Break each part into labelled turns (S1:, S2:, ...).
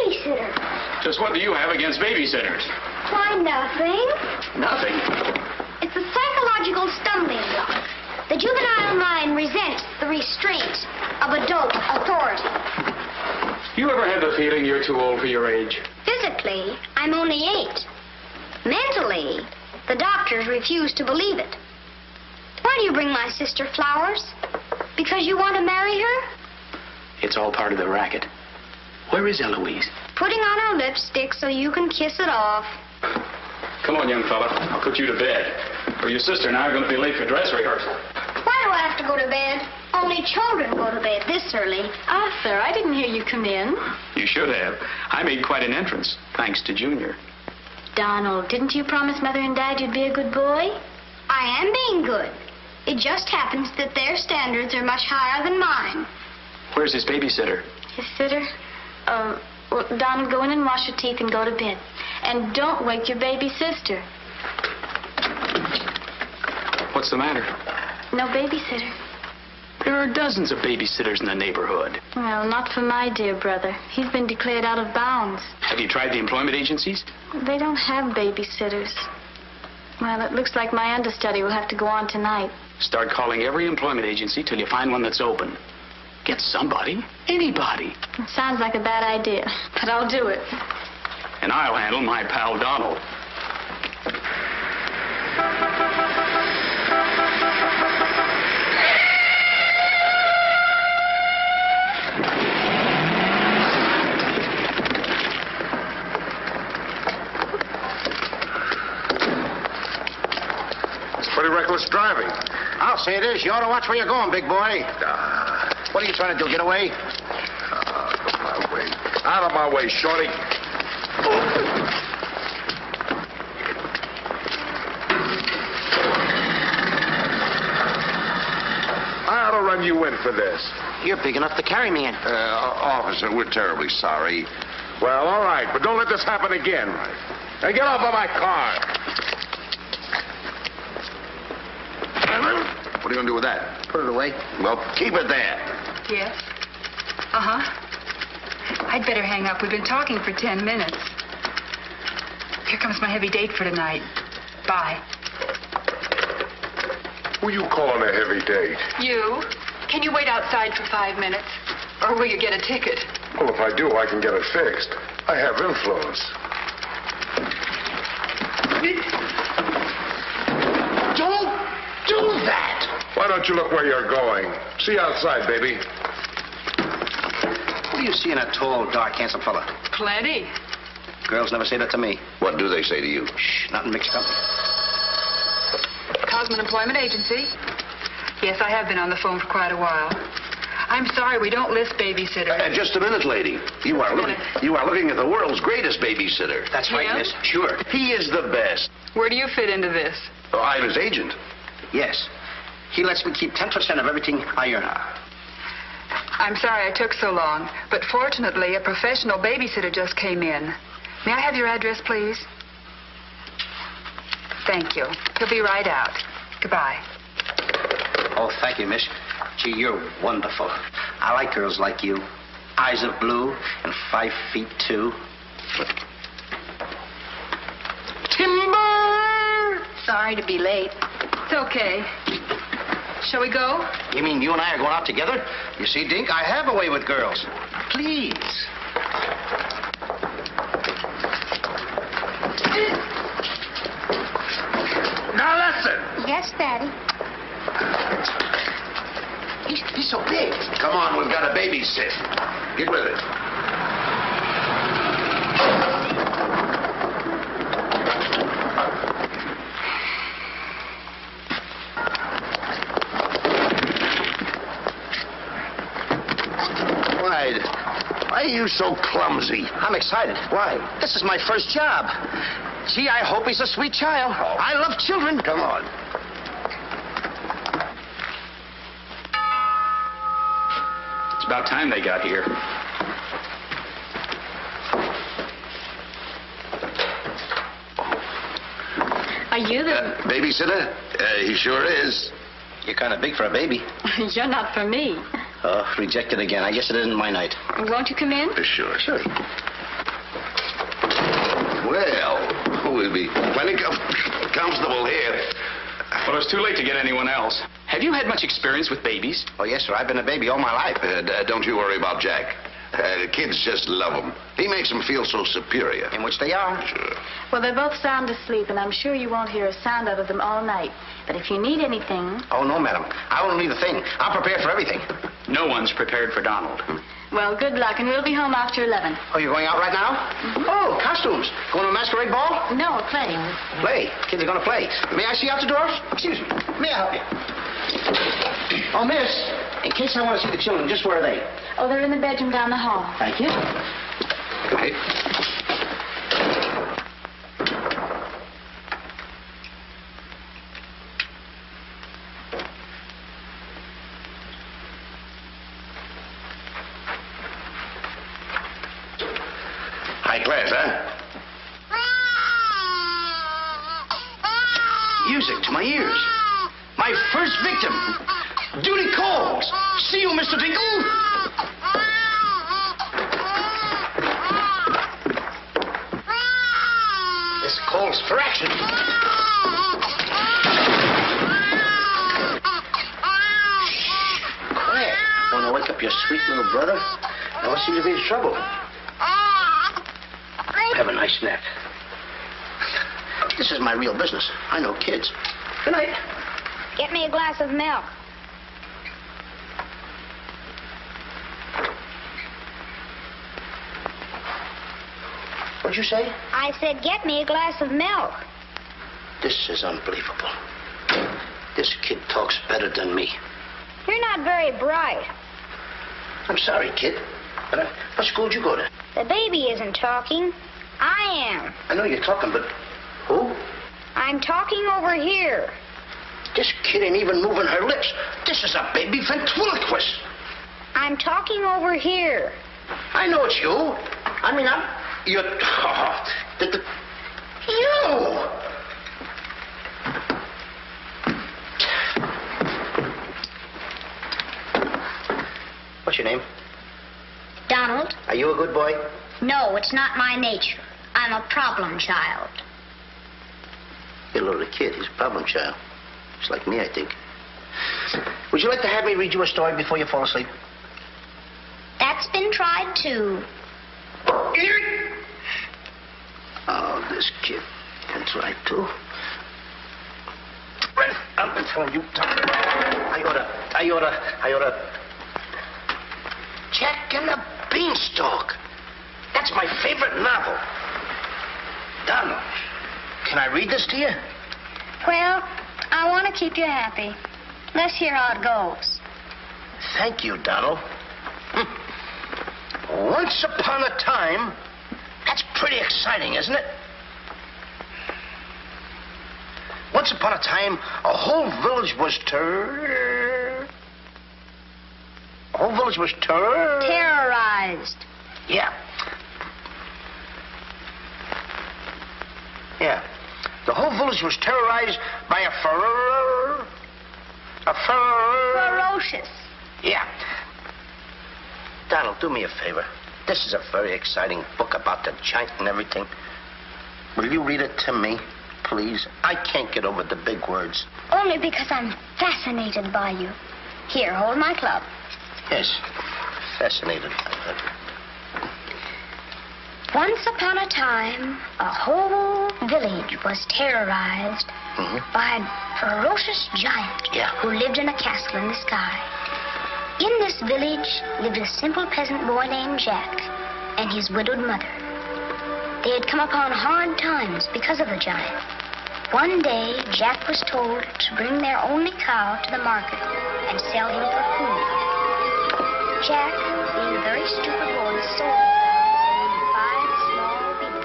S1: babysitter.
S2: Just what do you have against babysitters?
S1: Why, nothing.
S2: Nothing.
S1: It's a psychological stumbling block. The juvenile mind resents the restraint of adult authority.
S2: You ever had the feeling you're too old for your age?
S1: Physically, I'm only 8. Mentally, the doctors refuse to believe it. Why do you bring my sister flowers? Because you want to marry her?
S2: It's all part of the racket. Where is Eloise?
S1: Putting on her lipstick so you can kiss it off.
S2: Come on, young fella. I'll put you to bed. Or your sister and I are going to be late for dress rehearsal.
S1: Why do I have to go to bed? Only children go to bed this early.
S3: Arthur, I didn't hear you come in.
S2: You should have. I made quite an entrance, thanks to Junior.
S3: Donald, didn't you promise Mother and Dad you'd be a good boy?
S1: I am being good. It just happens that their standards are much higher than mine.
S2: Where's his babysitter?
S3: His sitter? Well, Donald, go in and wash your teeth and go to bed. And don't wake your baby sister.
S2: What's the matter?
S3: No babysitter.
S2: There are dozens of babysitters in the neighborhood.
S3: Well, not for my dear brother. He's been declared out of bounds.
S2: Have you tried the employment agencies?
S3: They don't have babysitters. Well, it looks like my understudy will have to go on tonight.
S2: Start calling every employment agency till you find one that's open. Get somebody. Anybody.
S3: It sounds like a bad idea, but I'll do it.
S2: And I'll handle my pal Donald.
S4: Pretty reckless driving.
S5: I'll say it is. You ought to watch where you're going, big boy. What are you trying to do, get away?
S4: Out of my way. Out of my way, shorty. I ought to run you in for this.
S5: You're big enough to carry me in.
S4: Officer, we're terribly sorry. Well, all right, but don't let this happen again. Now get off of my car. What are you going to do with that?
S5: Put it away.
S4: Well, keep it there.
S6: Yes? Uh-huh. I'd better hang up. We've been talking for 10 minutes. Here comes my heavy date for tonight. Bye.
S4: Who you calling a heavy date?
S6: You? Can you wait outside for 5 minutes? Or will you get a ticket?
S4: Well, if I do, I can get it fixed. I have influence.
S5: Don't do that!
S4: Why don't you look where you're going? See you outside, baby.
S5: What do you see in a tall, dark, handsome fella?
S6: Plenty.
S5: Girls never say that to me.
S4: What do they say to you?
S5: Shh, not in mixed company.
S6: Cosman Employment Agency. Yes, I have been on the phone for quite a while. I'm sorry, we don't list babysitters.
S7: Just a minute, lady. You are looking at the world's greatest babysitter.
S5: That's right,
S6: Yeah?
S5: miss. Sure.
S7: He is the best.
S6: Where do you fit into this?
S7: Oh, I'm his agent.
S5: Yes. He lets me keep 10% of everything I earn.
S6: I'm sorry I took so long, but fortunately, a professional babysitter just came in. May I have your address, please? Thank you. He'll be right out. Goodbye.
S5: Oh, thank you, miss. Gee, you're wonderful. I like girls like you. Eyes of blue and 5'2". Timber!
S6: Sorry to be late. It's okay. Shall we go?
S5: You mean you and I are going out together? You see, Dink, I have a way with girls. Please.
S4: Now listen.
S1: Yes, Daddy.
S5: He's so big.
S7: Come on, we've got a babysit. Get with it. Why are you so clumsy?
S5: I'm excited.
S7: Why?
S5: This is my first job. Gee, I hope he's a sweet child.
S7: Oh.
S5: I love children.
S7: Come on.
S2: It's about time they got here.
S3: Are you the...
S7: Babysitter? He sure is.
S5: You're kind of big for a baby.
S3: You're not for me.
S5: Oh, rejected again. I guess it isn't my night.
S3: Won't you come in?
S7: Sure. comfortable here.
S2: Well, it's too late to get anyone else. Have you had much experience with babies?
S5: Oh, yes, sir. I've been a baby all my life.
S7: Don't you worry about Jack. The kids just love him. He makes them feel so superior.
S5: In which they are.
S7: Sure.
S3: Well, they're both sound asleep, and I'm sure you won't hear a sound out of them all night. But if you need anything...
S5: Oh, no, madam. I won't need a thing. I'm prepared for everything.
S2: No one's prepared for Donald.
S3: Well, good luck, and we'll be home after 11.
S5: Oh, you're going out right now? Mm-hmm. Oh, costumes. Going to a masquerade ball?
S3: No, playing.
S5: Play. Kids are going to play. May I see out the door? Excuse me. May I help you? Oh, miss, in case I want to see the children, just where are they?
S3: Oh, they're in the bedroom down the hall.
S5: Thank you.
S2: Right.
S7: High class, huh?
S5: Music to my ears. My first victim. Duty calls. See you, Mr. Dinkle. This calls for action. Quiet. Want to wake up your sweet little brother? Now, what seems to be the trouble? Have a nice nap. This is my real business. I know kids. Good night.
S1: Get me a glass of milk.
S5: What'd you say?
S1: I said, get me a glass of milk.
S5: This is unbelievable. This kid talks better than me.
S1: You're not very bright.
S5: I'm sorry, kid. But what school did you go to?
S1: The baby isn't talking. I am.
S5: I know you're talking, but who?
S1: I'm talking over here.
S5: This kid ain't even moving her lips. This is a baby ventriloquist.
S1: I'm talking over here.
S5: I know it's you. I mean, you're... You! What's your name?
S1: Donald?
S5: Are you a good boy?
S1: No, it's not my nature. I'm a problem child.
S5: You're a little kid. He's a problem child. It's like me, I think. Would you like to have me read you a story before you fall asleep?
S1: That's been tried, too.
S5: Oh, this kid. That's right, too. I'm telling you. I oughta... Jack and the Beanstalk. That's my favorite novel. Donald, can I read this to you?
S1: Well, I want to keep you happy. Let's hear how it goes.
S5: Thank you, Donald. Once upon a time... That's pretty exciting, isn't it? Once upon a time, a whole village was
S1: Terrorized.
S5: Yeah. Yeah. The whole village was terrorized by a
S1: Ferocious.
S5: Yeah. Donald, do me a favor. This is a very exciting book about the giant and everything. Will you read it to me, please? I can't get over the big words.
S1: Only because I'm fascinated by you. Here, hold my club.
S5: Yes, fascinated.
S1: Once upon a time, a whole village was terrorized by a ferocious giant who lived in a castle in the sky. In this village lived a simple peasant boy named Jack and his widowed mother. They had come upon hard times because of the giant. One day, Jack was told to bring their only cow to the market and sell him for food. Jack, being a very stupid boy, sold the cow for 5 small beans.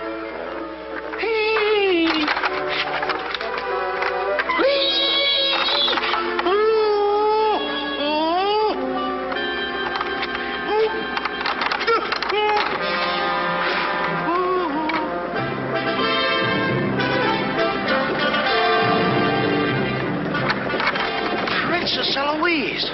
S5: Princess Eloise.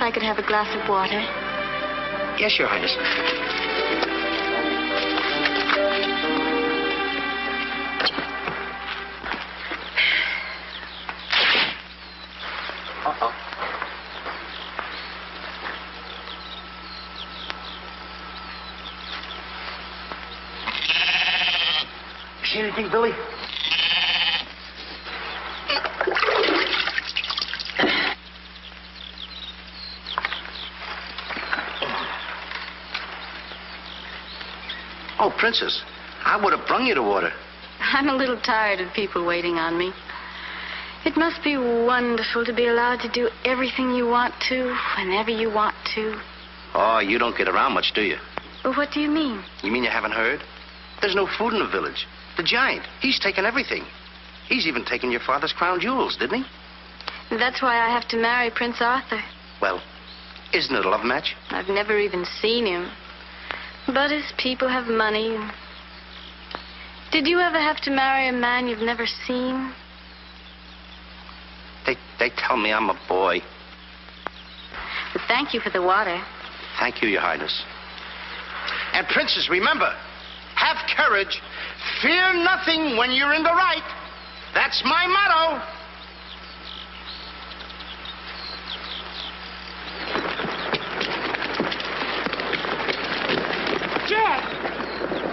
S3: I could have a glass of water?
S5: Yes, Your Highness. Uh-oh. See anything, Billy? Oh, Princess, I would have brung you the water.
S3: I'm a little tired of people waiting on me. It must be wonderful to be allowed to do everything you want to, whenever you want to.
S5: Oh, you don't get around much, do you?
S3: Well, what do you mean?
S5: You mean you haven't heard? There's no food in the village. The giant, he's taken everything. He's even taken your father's crown jewels, didn't he?
S3: That's why I have to marry Prince Arthur.
S5: Well, isn't it a love match?
S3: I've never even seen him. But his people have money. Did you ever have to marry a man you've never seen?
S5: They tell me I'm a boy.
S3: But thank you for the water.
S5: Thank you, Your Highness. And, Princess, remember, have courage. Fear nothing when you're in the right. That's my motto.
S8: Jack!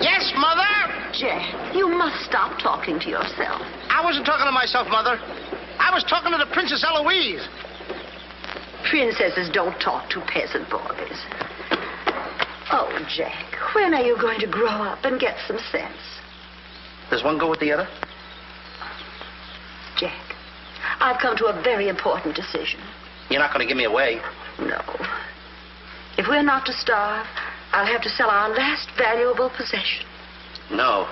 S5: Yes, Mother?
S8: Jack, you must stop talking to yourself.
S5: I wasn't talking to myself, Mother. I was talking to the Princess Eloise.
S8: Princesses don't talk to peasant boys. Oh, Jack, when are you going to grow up and get some sense?
S5: Does one go with the other?
S8: Jack, I've come to a very important decision.
S5: You're not going to give me away.
S8: No. If we're not to starve, I'll have to sell our last valuable possession.
S5: No,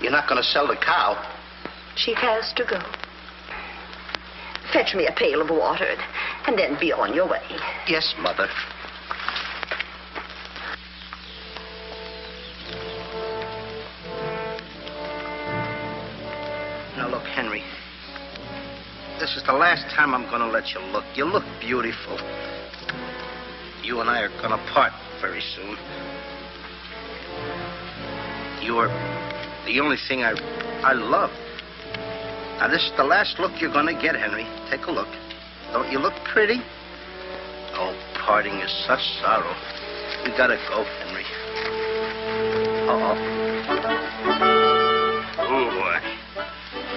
S5: you're not going to sell the cow.
S8: She has to go. Fetch me a pail of water, and then be on your way.
S5: Yes, Mother. Now, look, Henry. This is the last time I'm going to let you look. You look beautiful. You and I are going to part very soon. You're the only thing I love. Now, this is the last look you're going to get, Henry. Take a look. Don't you look pretty? Oh, parting is such sorrow. We gotta go, Henry. Uh-oh.
S2: Oh, boy.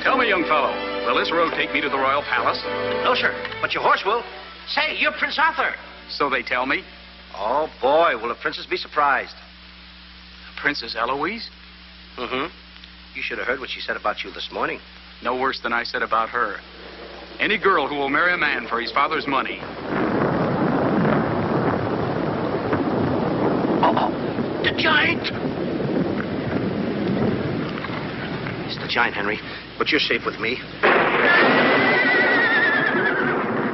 S2: Tell me, young fellow, will this road take me to the royal palace?
S5: No, sir, but your horse will. Say, you're Prince Arthur.
S2: So they tell me.
S5: Oh, boy, will the princess be surprised.
S2: Princess Eloise?
S5: Mm-hmm. You should have heard what she said about you this morning.
S2: No worse than I said about her. Any girl who will marry a man for his father's money.
S5: Uh-oh. The giant! It's the giant, Henry. But you're safe with me.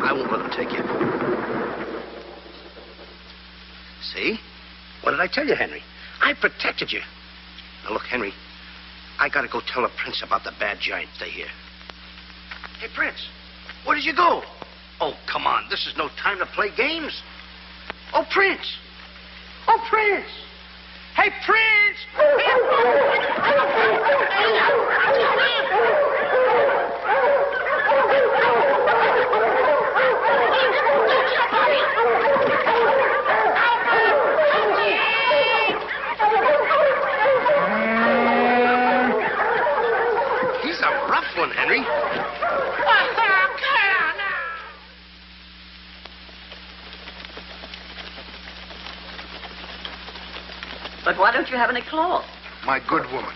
S5: I won't let him take you. See? What did I tell you, Henry? I protected you. Now, look, Henry. I gotta go tell the prince about the bad giant they hear. Hey, Prince, where did you go? Oh, come on. This is no time to play games. Oh, Prince. Oh, Prince. Hey, Prince. He's a rough one, Henry.
S8: But why don't you have any cloth?
S9: My good woman,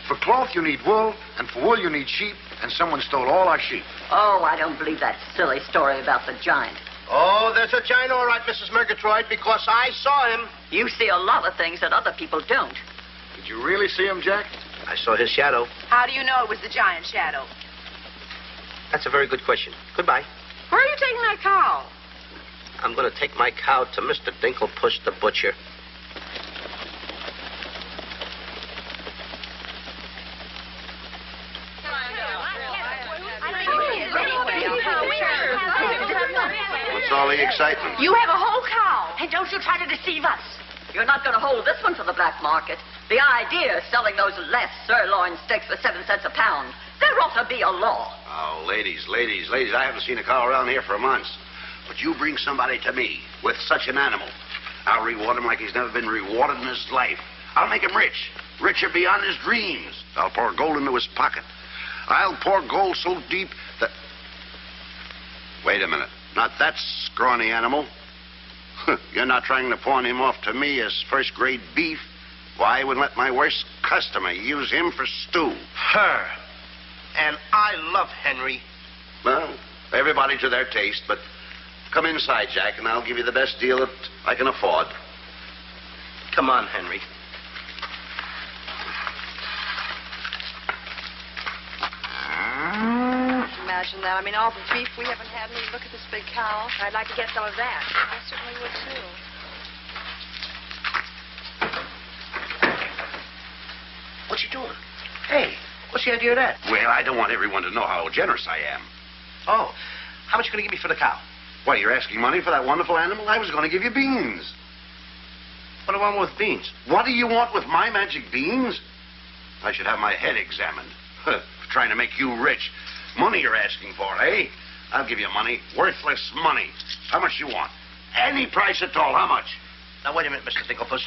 S9: for cloth you need wool, and for wool you need sheep, and someone stole all our sheep.
S8: Oh, I don't believe that silly story about the giant.
S5: Oh, there's a giant, all right, Mrs. Murgatroyd, because I saw him.
S8: You see a lot of things that other people don't.
S9: Did you really see him, Jack?
S5: I saw his shadow.
S10: How do you know it was the giant shadow?
S5: That's a very good question. Goodbye.
S10: Where are you taking that cow?
S5: I'm going to take my cow to Mr. Dinklepush the butcher.
S7: What's all the excitement?
S10: You have a whole
S8: don't you try to deceive us. You're not going to hold this one for the black market. The idea of selling those less sirloin steaks for 7 cents a pound. There ought to be a law.
S5: Oh, ladies, I haven't seen a cow around here for months. But you bring somebody to me with such an animal, I'll reward him like he's never been rewarded in his life. I'll make him rich, richer beyond his dreams. I'll pour gold into his pocket. I'll pour gold so deep that... Wait a minute. Not that scrawny animal. You're not trying to pawn him off to me as first-grade beef. Why, I would let my worst customer use him for stew.
S11: Her. And I love Henry.
S5: Well, everybody to their taste, but come inside, Jack, and I'll give you the best deal that I can afford.
S11: Come on, Henry.
S10: Imagine that. I mean, all the beef we haven't had. And look at this big cow. I'd like to get some of that. I certainly would, too.
S5: What's he doing? Hey, what's the idea of that? Well, I don't want everyone to know how generous I am.
S11: Oh, how much are you going to give me for the cow?
S5: Why, you're asking money for that wonderful animal? I was going to give you beans.
S11: What do I want with beans?
S5: What do you want with my magic beans? I should have my head examined. Trying to make you rich. Money you're asking for, eh? I'll give you money. Worthless money. How much you want? Any price at all. How much?
S11: Now, wait a minute, Mr. Dinklepuss.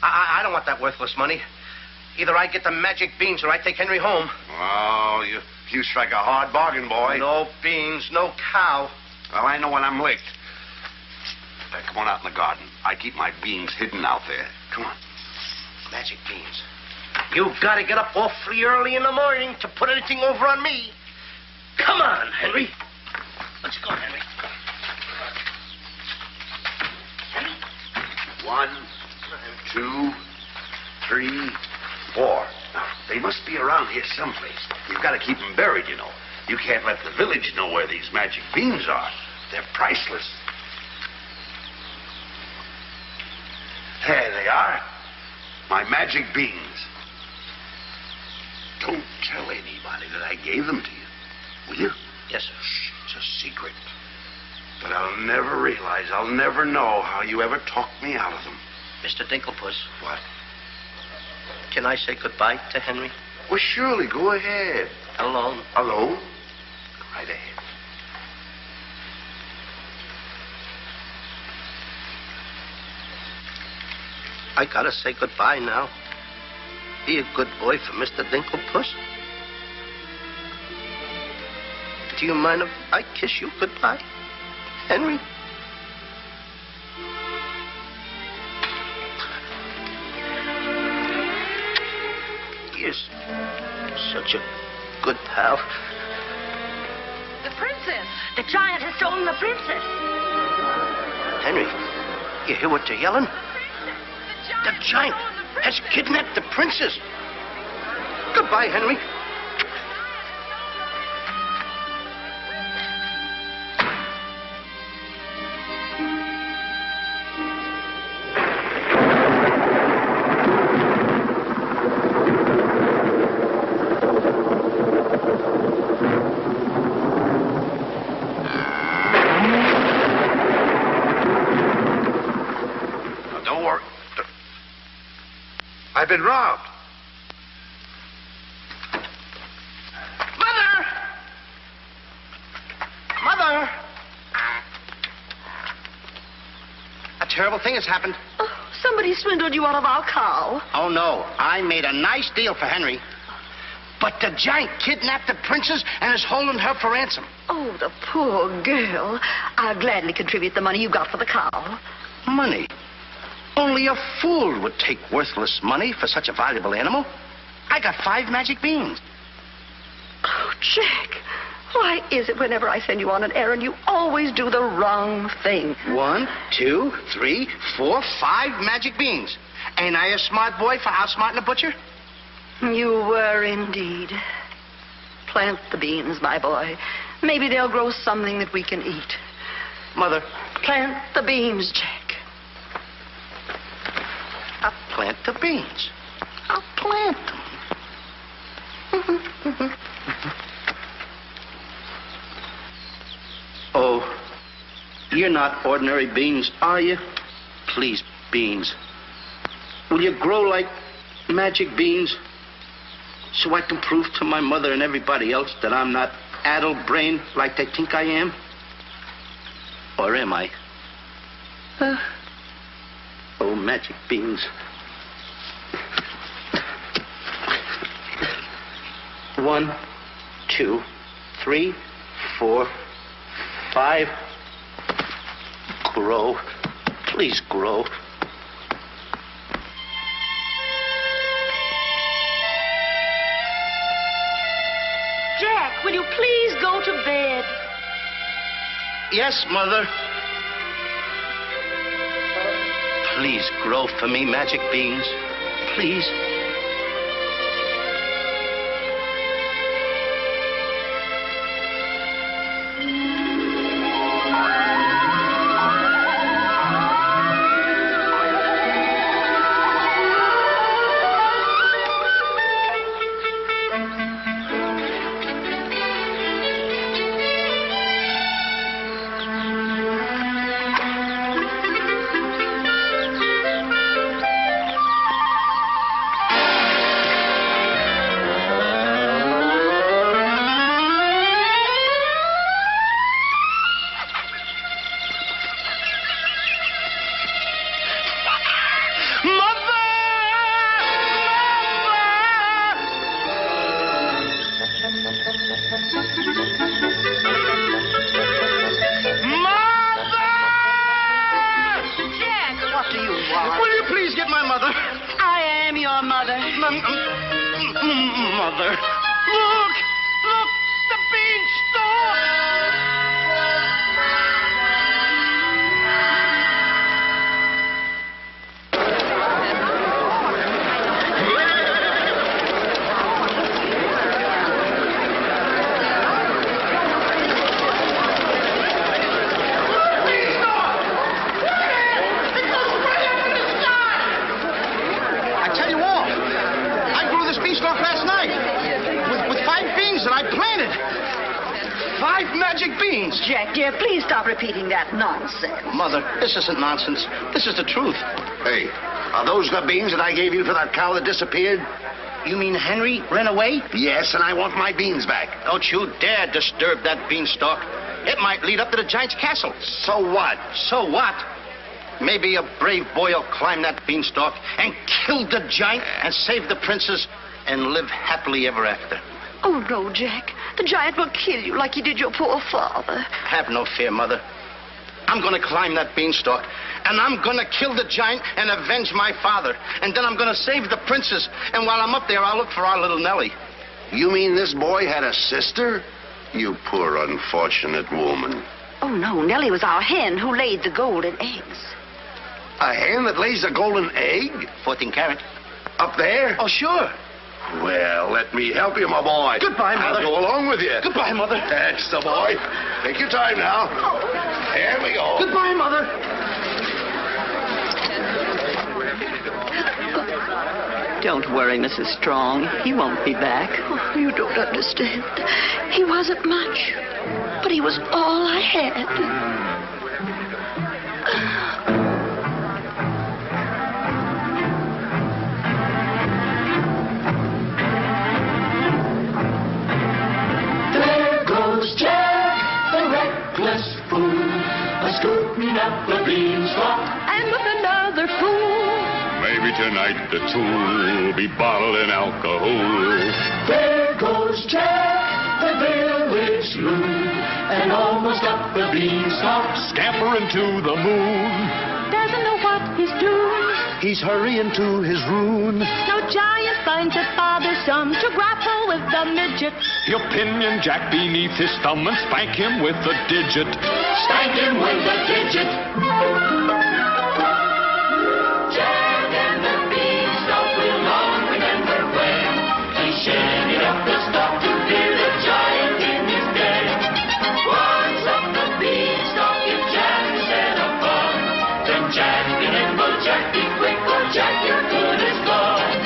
S11: I don't want that worthless money. Either I get the magic beans or I take Henry home.
S5: Oh, you strike a hard bargain, boy.
S11: No beans, no cow.
S5: Well, I know when I'm licked. Now, come on out in the garden. I keep my beans hidden out there. Come on.
S11: Magic beans. You've got to get up awfully early in the morning to put anything over on me. Come on, Henry. Let's go, Henry.
S5: 1, 2, 3, 4. Now, they must be around here someplace. You've got to keep them buried, you know. You can't let the village know where these magic beans are. They're priceless. There they are. My magic beans. Don't tell anybody that I gave them to you. Will you?
S11: Yes, sir.
S5: Shh, it's a secret. But I'll never realize, I'll never know how you ever talked me out of them.
S11: Mr. Dinklepuss.
S5: What?
S11: Can I say goodbye to Henry?
S5: Well, surely, go ahead.
S11: Alone?
S5: Alone? Go right ahead.
S11: I gotta say goodbye now. Be a good boy for Mr. Dinklepuss. Do you mind if I kiss you goodbye, Henry? You're such a good pal.
S8: The princess. The giant has stolen the princess.
S11: Henry, you hear what they're yelling? The giant has kidnapped the princess. Goodbye, Henry.
S9: I've been robbed.
S11: Mother! Mother! A terrible thing has happened.
S8: Oh, somebody swindled you out of our cow.
S11: Oh, no. I made a nice deal for Henry. But the giant kidnapped the princess and is holding her for ransom.
S8: Oh, the poor girl. I'll gladly contribute the money you got for the cow.
S11: Money? Only a fool would take worthless money for such a valuable animal. I got 5 magic beans.
S8: Oh, Jack, why is it whenever I send you on an errand, you always do the wrong thing?
S11: 1, 2, 3, 4, 5 magic beans. Ain't I a smart boy for outsmarting a butcher?
S8: You were indeed. Plant the beans, my boy. Maybe they'll grow something that we can eat.
S11: Mother.
S8: Plant the beans, Jack.
S11: I'll plant the beans. I'll plant them. Oh, you're not ordinary beans, are you? Please, Beans. Will you grow like magic beans so I can prove to my mother and everybody else that I'm not addle-brained like they think I am? Or am I? Oh, magic beans. 1, 2, 3, 4, 5. Grow. Please grow.
S8: Jack, will you please go to bed?
S11: Yes, Mother. Please grow for me, magic beans. Please. Mother. Look! Look! The beanstalk!
S5: I tell you all, I grew this beanstalk last night with 5 beans that I planted. 5 magic beans.
S8: Jack, dear, please stop repeating that nonsense.
S11: Mother, this isn't nonsense. This is the truth.
S7: Hey, are those the beans that I gave you for that cow that disappeared?
S11: You mean Henry ran away?
S7: Yes, and I want my beans back.
S11: Don't you dare disturb that beanstalk. It might lead up to the giant's castle.
S7: So what?
S11: So what? Maybe a brave boy will climb that beanstalk and kill the giant and save the princess and live happily ever after.
S8: Oh, no, Jack. The giant will kill you like he did your poor father.
S11: Have no fear, Mother. I'm going to climb that beanstalk, and I'm going to kill the giant and avenge my father. And then I'm going to save the princess. And while I'm up there, I'll look for our little Nellie.
S7: You mean this boy had a sister? You poor unfortunate woman.
S8: Oh, no. Nellie was our hen who laid the golden eggs.
S7: A hen that lays a golden egg?
S11: 14 carat.
S7: Up there?
S11: Oh, sure.
S7: Well, let me help you, my boy.
S11: Goodbye, Mother.
S7: I'll go along with you.
S11: Goodbye, Mother.
S7: That's the boy. Take your time now. There we go.
S11: Goodbye, Mother.
S8: Don't worry, Mrs. Strong. He won't be back. Oh, you don't understand. He wasn't much, but he was all I had.
S12: Jack, the reckless fool, a-scooting up the beanstalk, and with another fool.
S13: Maybe tonight the tool will be bottling alcohol.
S12: There goes Jack, the village loon, and almost up the beanstalk,
S13: Scampering to the moon.
S12: doesn't know what he's doing.
S13: He's hurrying to his ruin.
S12: No giant finds it bothersome to grapple with the midget.
S13: He'll pinion Jack beneath his thumb and spank him with a digit.
S12: Spank him with a digit. Jack and the beanstalk will long remember when he shimmied up the stalk to hear the giant in his den. Once up the beanstalk, if Jack said a fun, then Jack be nimble, Jack be quick, or Jack your good is gone.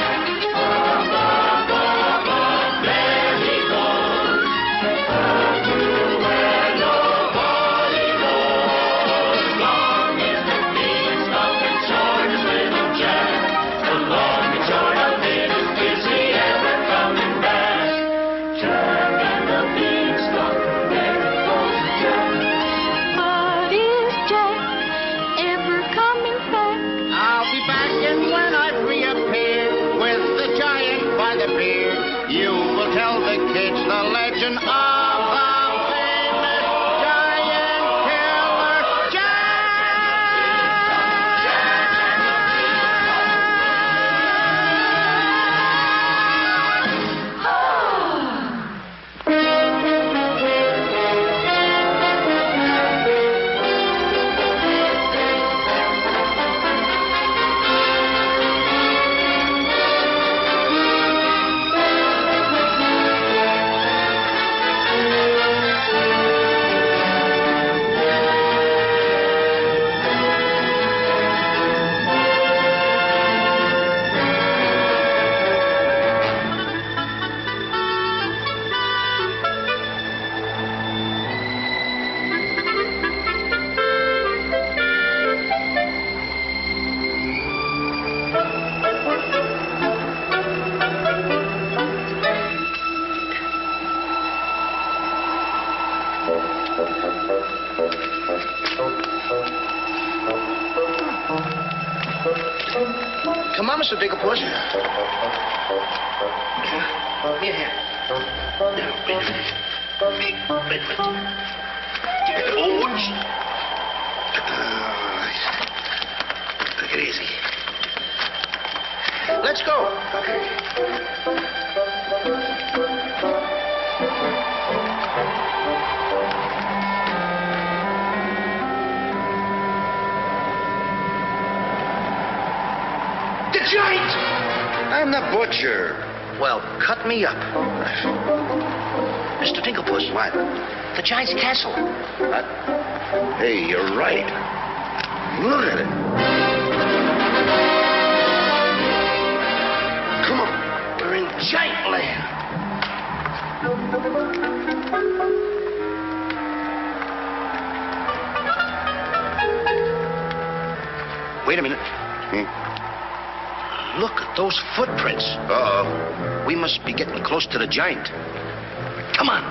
S12: Up, up, up, up, there he goes. Up to where nobody knows. Long is the
S11: introduction of the famous giant killer, Jack!
S5: Come on, Mr. Dinklepuss. Here, here. Now, wait a minute. Wait a minute. George. Take it easy. Let's go. The giant!
S9: I'm the butcher.
S5: Well, cut me up. Mr. Dinklepuss.
S9: What?
S5: The giant's castle.
S9: What? Hey, you're right. Look at it. Come on.
S5: We're in giant land. Wait a minute. Look at those footprints.
S9: Uh-oh.
S5: We must be getting close to the giant. Come on.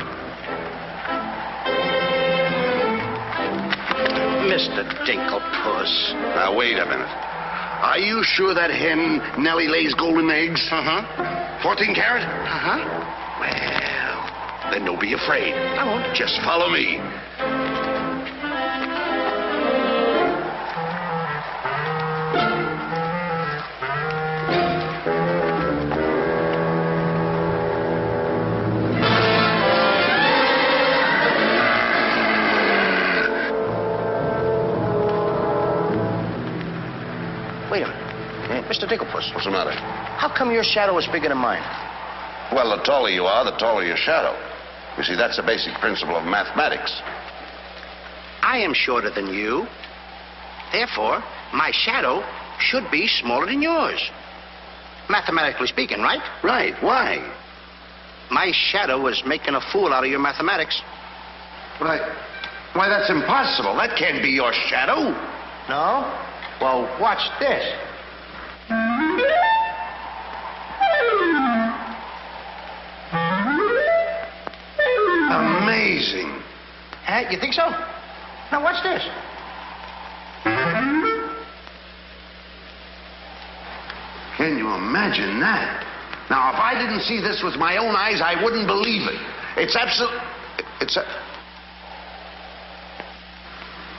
S5: Mr. Dinklepuss.
S9: Now, wait a minute. Are you sure that hen Nellie lays golden eggs?
S5: Uh-huh.
S9: 14 carat?
S5: Uh-huh.
S9: Well, then don't be afraid.
S5: I won't.
S9: Just follow me.
S5: Wait a minute. Mr. Dinklepuss.
S9: What's the matter?
S5: How come your shadow is bigger than mine?
S9: Well, the taller you are, the taller your shadow. You see, that's a basic principle of mathematics.
S5: I am shorter than you. Therefore, my shadow should be smaller than yours. Mathematically speaking, right?
S9: Right. Why?
S5: My shadow is making a fool out of your mathematics.
S9: Why, that's impossible. That can't be your shadow.
S5: No? Well, watch this.
S9: Amazing.
S5: You think so? Now, watch this.
S9: Can you imagine that? Now, if I didn't see this with my own eyes, I wouldn't believe it. It's absolute...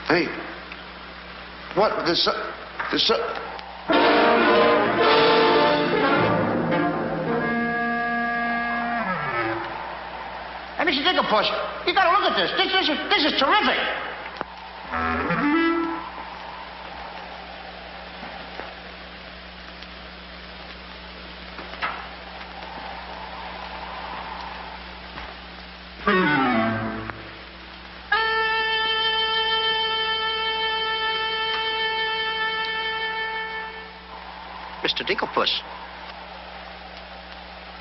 S9: Hey. What? This...
S5: Hey, Mr. Dinklepuss, you gotta look at this. This is terrific. Mr. Dinklepuss.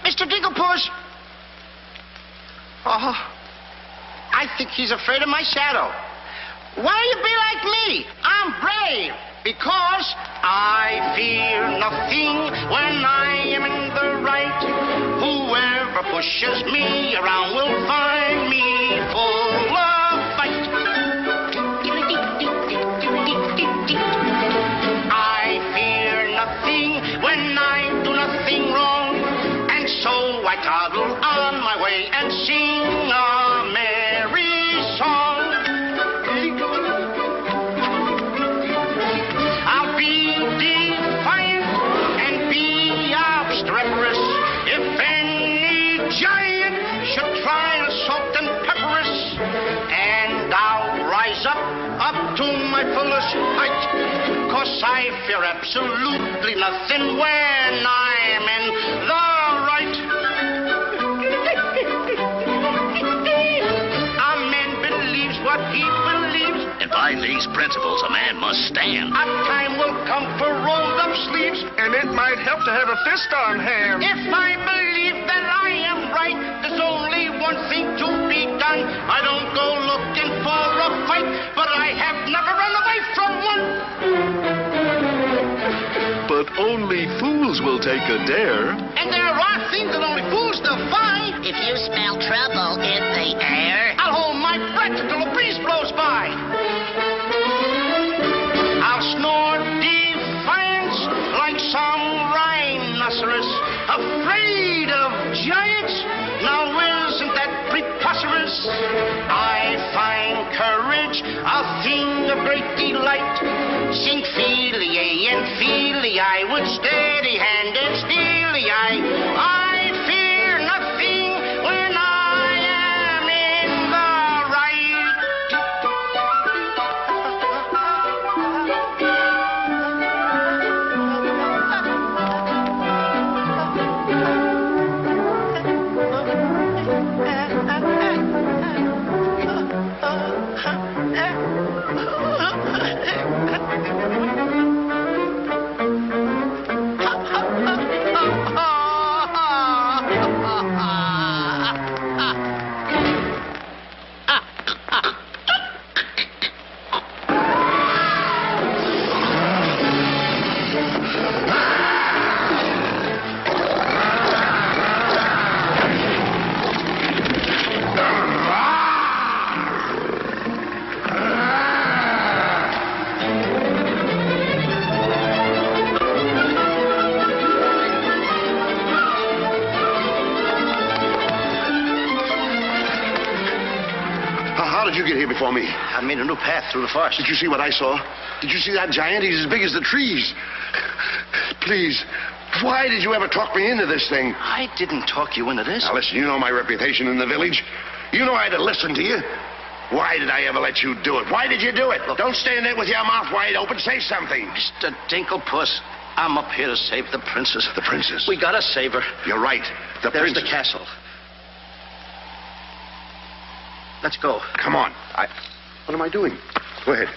S5: Mr. Dinklepuss! Oh, I think he's afraid of my shadow. Why do you be like me? I'm brave because I fear nothing when I am in the right. Whoever pushes me around will find me full of fight. I fear nothing when I do nothing wrong, and so I toddle on my way and sing
S11: obstreperous. If any giant should try to salt and pepper us, and I'll rise up to my fullest height, 'cause I fear absolutely nothing when I'm in the right. A man believes what he believes,
S14: and by these principles a man must stand.
S11: A time will come for rolled up sleeves,
S15: and it might help to have a fist on hand.
S11: If I believe that I am right, there's only one thing to be done. I don't go looking for a fight, but I have never run away from one.
S16: But only fools will take a dare.
S11: And there are things that only fools defy.
S14: If you smell trouble in the air,
S11: I'll hold my breath till a breeze blows by. I'll snore defiance like some rhinoceros, afraid of giants. Now isn't that preposterous? I find courage a thing of great delight. Sing Feely and Feely, I would steady-handed steely. I fear nothing when I am in the right.
S9: For me.
S5: I made a new path through the forest.
S9: Did you see what I saw? Did you see that giant? He's as big as the trees. Please, why did you ever talk me into this thing?
S5: I didn't talk you into this.
S9: Now, listen, you know my reputation in the village. You know I had to listen to you. Why did I ever let you do it? Why did you do it?
S5: Look,
S9: don't stand there with your mouth wide open. Say something.
S5: Mr. Dinklepuss, I'm up here to save the princess.
S9: The princess?
S5: We gotta save her.
S9: You're right.
S5: There's the castle. Let's go.
S9: Come on. What am I doing? Go ahead.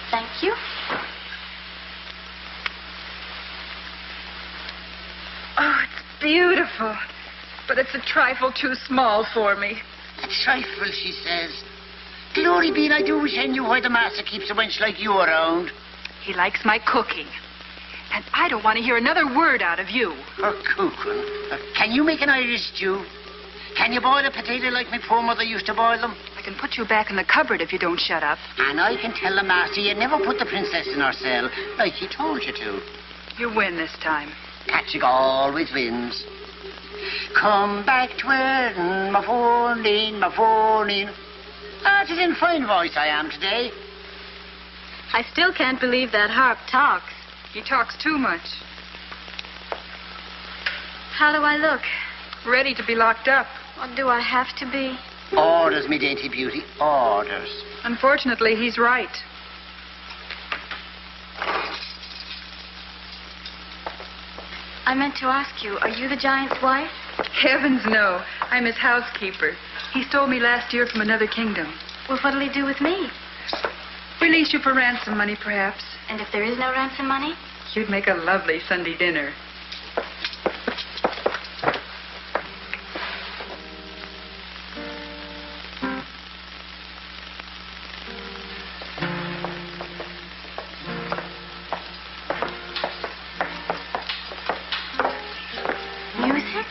S3: Thank you.
S6: Oh, it's beautiful. But it's a trifle too small for me.
S14: A trifle, she says. Glory be, I do wish I knew why the master keeps a wench like you around.
S6: He likes my cooking. And I don't want to hear another word out of you.
S14: Her cooking? Can you make an Irish stew? Can you boil a potato like my poor mother used to boil them?
S6: I can put you back in the cupboard if you don't shut up.
S14: And I can tell the master you never put the princess in her cell like he told you to.
S6: You win this time.
S14: Patrick always wins. Come back to where my phone in. Ah, it's in fine voice I am today.
S3: I still can't believe that harp talks.
S6: He talks too much.
S3: How do I look?
S6: Ready to be locked up.
S3: Or do I have to be?
S14: Orders, me dainty beauty. Orders.
S6: Unfortunately, he's right.
S3: I meant to ask you, are you the giant's wife?
S6: Heavens, no. I'm his housekeeper. He stole me last year from another kingdom.
S3: Well, what'll he do with me?
S6: Release you for ransom money, perhaps.
S3: And if there is no ransom money?
S6: You'd make a lovely Sunday dinner.
S3: Music?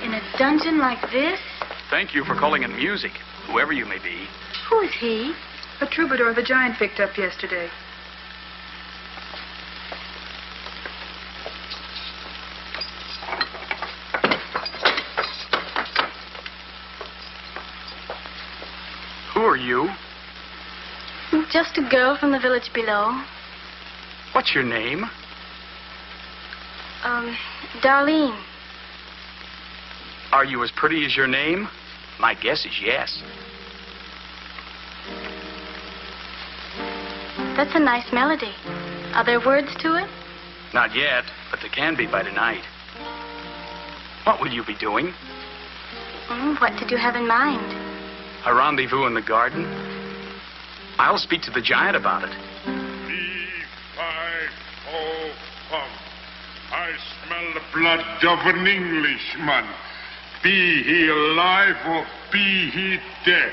S3: In a dungeon like this?
S2: Thank you for calling it music, whoever you may be.
S3: Who is he?
S6: A troubadour the giant picked up yesterday.
S2: are you?
S3: Just a girl from the village below.
S2: What's your name?
S3: Darlene.
S2: Are you as pretty as your name? My guess is yes.
S3: That's a nice melody. Are there words to it?
S2: Not yet, but there can be by tonight. What will you be doing?
S3: What did you have in mind?
S2: A rendezvous in the garden? I'll speak to the giant about it.
S17: B-5-O-hum. I smell the blood of an Englishman. Be he alive or be he dead,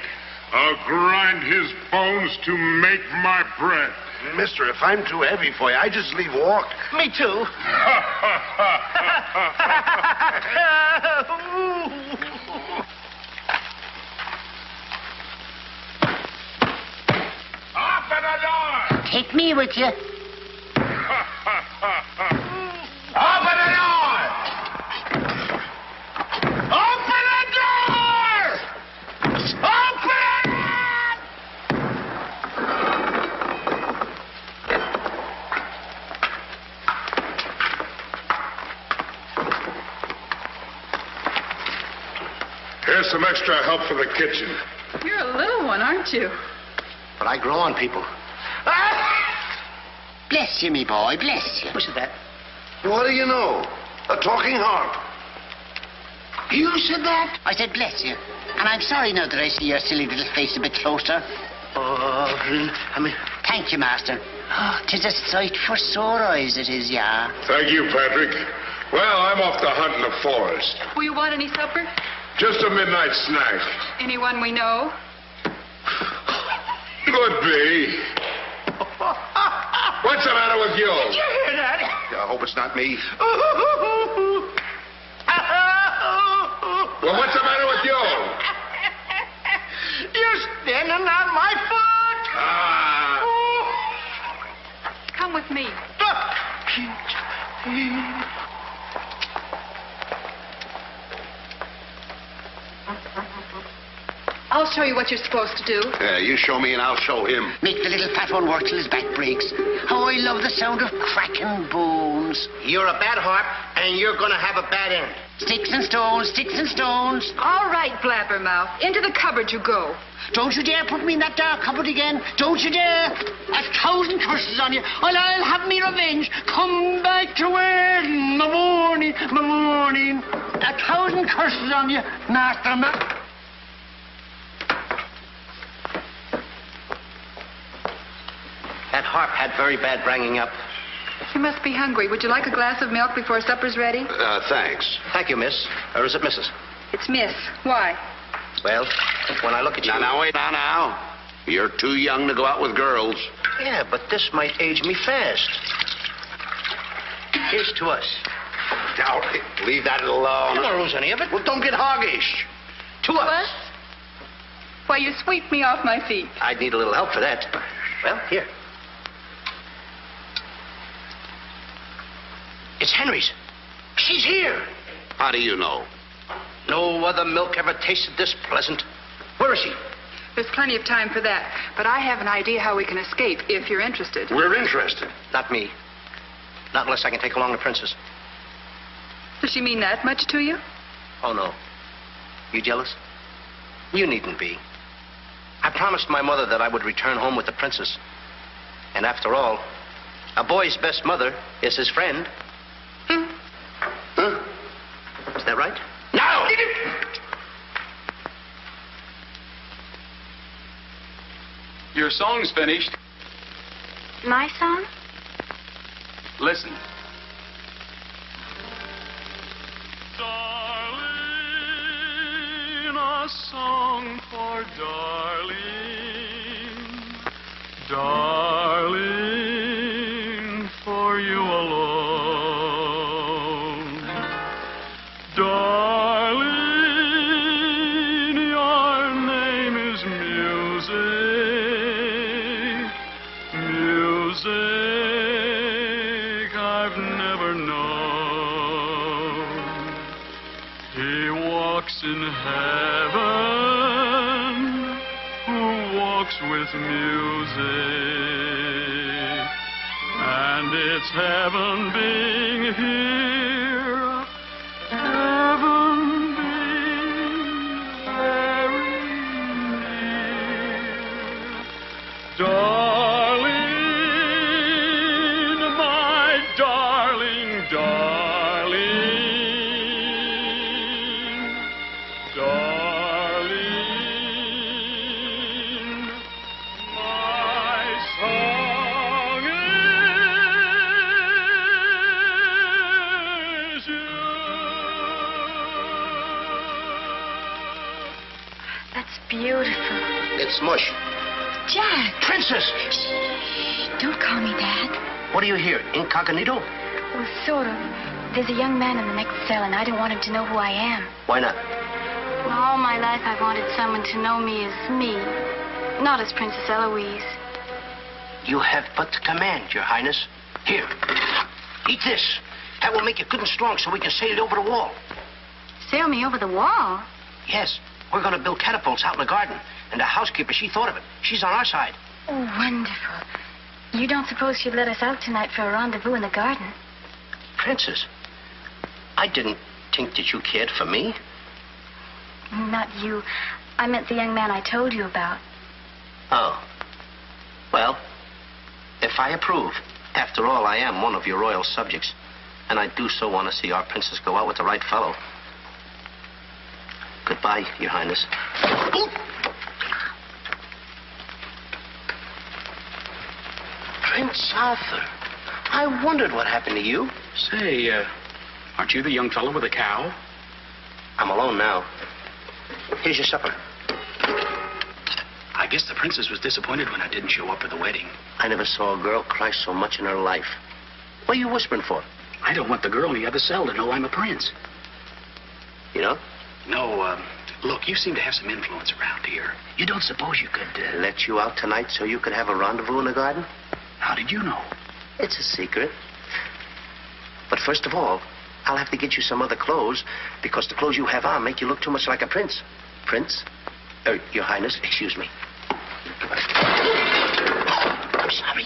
S17: I'll grind his bones to make my bread.
S5: Mister, if I'm too heavy for you, I just leave walk.
S11: Me too.
S17: Open the door!
S14: Take me with you.
S17: Open the door! Open the door! Open it! Here's some extra help for the kitchen.
S6: You're a little one, aren't you?
S5: But I grow on people.
S14: Bless you, me boy, bless you.
S5: Who said that?
S9: What do you know? A talking harp.
S14: You said that? I said bless you. And I'm sorry now that I see your silly little face a bit closer. Thank you, master. Oh, 'tis a sight for sore eyes, it is, yeah.
S17: Thank you, Patrick. Well, I'm off to hunt in the forest.
S6: Will you want any supper?
S17: Just a midnight snack.
S6: Anyone we know?
S17: Could be. What's the matter with you?
S14: Did you hear that?
S5: I hope it's not me.
S17: Well, what's the matter with you?
S14: You're standing on my foot.
S6: Come with me. I'll show you what you're supposed to do.
S5: Yeah, you show me and I'll show him.
S14: Make the little fat one work till his back breaks. How I love the sound of cracking bones.
S11: You're a bad harp, and you're going to have a bad end.
S14: Sticks and stones, sticks and stones.
S6: All right, blabbermouth. Into the cupboard you go.
S14: Don't you dare put me in that dark cupboard again. Don't you dare. 1,000 curses on you. I'll have me revenge. Come back to work in the morning, 1,000 curses on you, master man.
S11: That harp had very bad bringing up.
S6: You must be hungry. Would you like a glass of milk before supper's ready?
S5: Thanks.
S11: Thank you, miss. Or is it Mrs.?
S6: It's Miss. Why?
S11: Well, when I look at you...
S5: Now, wait, now. You're too young to go out with girls.
S11: Yeah, but this might age me fast. Here's to us.
S5: Now, leave that alone.
S11: I don't lose any of it.
S5: Well, don't get hoggish.
S11: To us.
S6: What? Why, you sweep me off my feet.
S11: I'd need a little help for that. Well, here. It's Henry's. She's here.
S5: How do you know?
S11: No other milk ever tasted this pleasant. Where is she?
S6: There's plenty of time for that. But I have an idea how we can escape, if you're interested.
S5: We're interested.
S11: Not me. Not unless I can take along the princess.
S6: Does she mean that much to you?
S11: Oh, no. You jealous? You needn't be. I promised my mother that I would return home with the princess. And after all, a boy's best mother is his friend. Huh? Is that right?
S5: No!
S2: Your song's finished.
S3: My song?
S2: Listen.
S12: Darling, a song for darling, darling, for you alone. Darling, your name is music, music I've never known. He walks in heaven, who walks with music, and it's heaven being here, heaven being very near. Darling, my darling, darling, darling, my song is you.
S3: That's beautiful.
S5: It's mush.
S3: Jack!
S5: Princess!
S3: Don't call me that.
S5: What do you hear? Incognito?
S3: Well, sort of. There's a young man in the next cell, and I don't want him to know who I am.
S5: Why not?
S3: All my life I've wanted someone to know me as me, not as Princess Eloise.
S5: You have but to command, Your Highness. Here, eat this. That will make you good and strong so we can sail it over the wall.
S3: Sail me over the wall?
S5: Yes, we're going to build catapults out in the garden. And the housekeeper, she thought of it. She's on our side.
S3: Oh, wonderful. You don't suppose she'd let us out tonight for a rendezvous in the garden?
S5: Princess, I didn't think that you cared for me.
S3: Not you. I meant the young man I told you about.
S5: Oh. Well, if I approve, after all, I am one of your royal subjects. And I do so want to see our princess go out with the right fellow. Goodbye, Your Highness. Ooh. Prince Arthur, I wondered what happened to you.
S2: Say, aren't you the young fellow with the cow?
S5: I'm alone now. Here's your supper.
S2: I guess the princess was disappointed when I didn't show up at the wedding.
S5: I never saw a girl cry so much in her life. What are you whispering for?
S2: I don't want the girl in the other cell to know I'm a prince.
S5: You know?
S2: No, look, you seem to have some influence around here. You don't suppose you could...
S5: Let you out tonight so you could have a rendezvous in the garden?
S2: How did you know?
S5: It's a secret. But first of all, I'll have to get you some other clothes, because the clothes you have on make you look too much like a prince. Prince? Your Highness, excuse me. I'm sorry.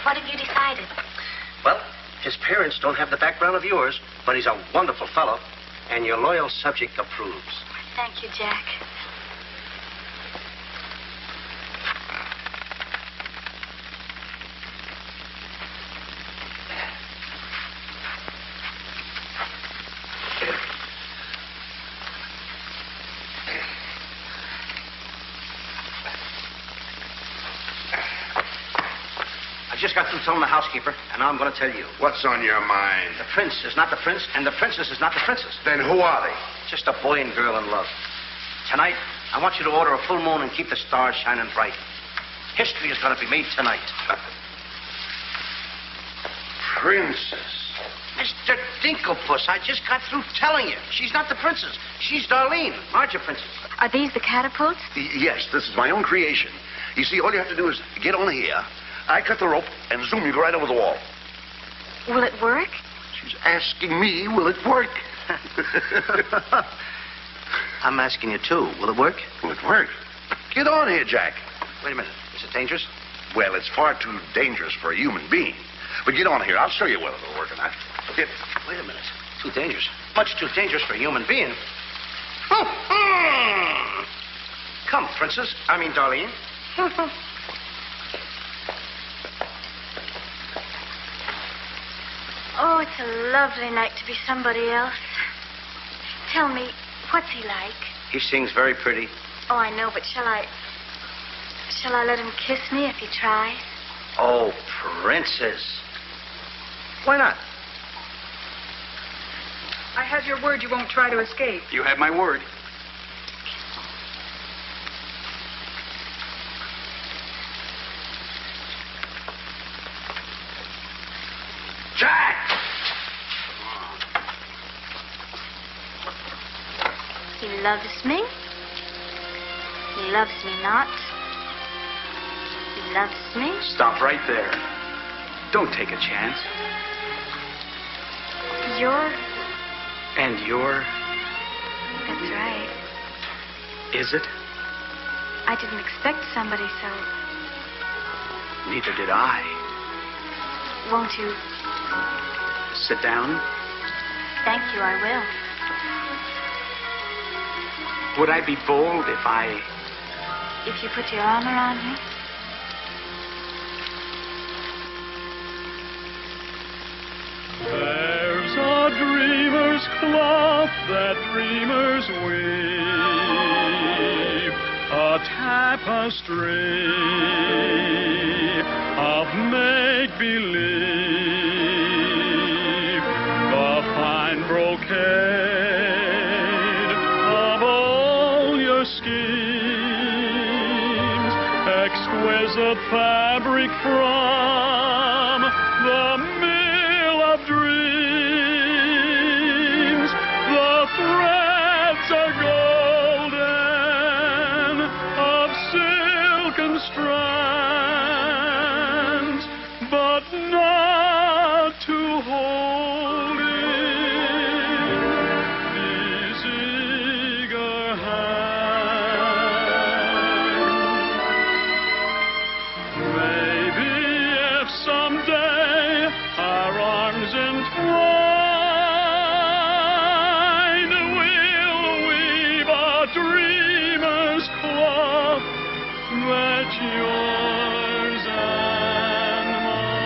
S3: What have you decided?
S5: Well, his parents don't have the background of yours, but he's a wonderful fellow, and your loyal subject approves.
S3: Thank you, Jack.
S5: I just got through telling the housekeeper, and now I'm going to tell you.
S4: What's on your mind?
S5: The prince is not the prince, and the princess is not the princess.
S4: Then who are they?
S5: Just a boy and girl in love. Tonight, I want you to order a full moon and keep the stars shining bright. History is going to be made tonight.
S4: Princess.
S5: Mr. Dinklepuss, I just got through telling you. She's not the princess. She's Darlene. Aren't you, princess?
S3: Are these the catapults?
S4: Yes, this is my own creation. You see, all you have to do is get on here. I cut the rope, and zoom, you go right over the wall.
S3: Will it work?
S4: She's asking me, will it work?
S5: I'm asking you, too. Will it work?
S4: Will it work? Get on here, Jack.
S5: Wait a minute. Is it dangerous?
S4: Well, it's far too dangerous for a human being. But get on here. I'll show you whether it'll work or not.
S5: Wait a minute. Too dangerous. Much too dangerous for a human being. Come, princess. I mean, Darlene.
S3: Oh, it's a lovely night to be somebody else. Tell me, what's he like?
S5: He sings very pretty.
S3: Oh, I know, but shall I let him kiss me if he tries?
S5: Oh, princess. Why not?
S6: I have your word you won't try to escape.
S2: You have my word.
S4: Jack!
S3: He loves me. He loves me not. He loves me.
S2: Stop right there. Don't take a chance.
S3: You're
S2: And you're...
S3: That's right.
S2: Is it?
S3: I didn't expect somebody so...
S2: Neither did I.
S3: Won't you?
S2: Sit down.
S3: Thank you, I will.
S2: Would I be bold if I...
S3: If you put your arm around me?
S12: There's a dreamer's cloth that dreamers weave, a tapestry of make-believe, the fine brocade of all your schemes, exquisite fabric from the mill of dreams. The threads are golden, of silken strands, but not to hold in these eager hands. Maybe if someday our arms entwine, we'll weave a dreamer's cloth that's yours and mine.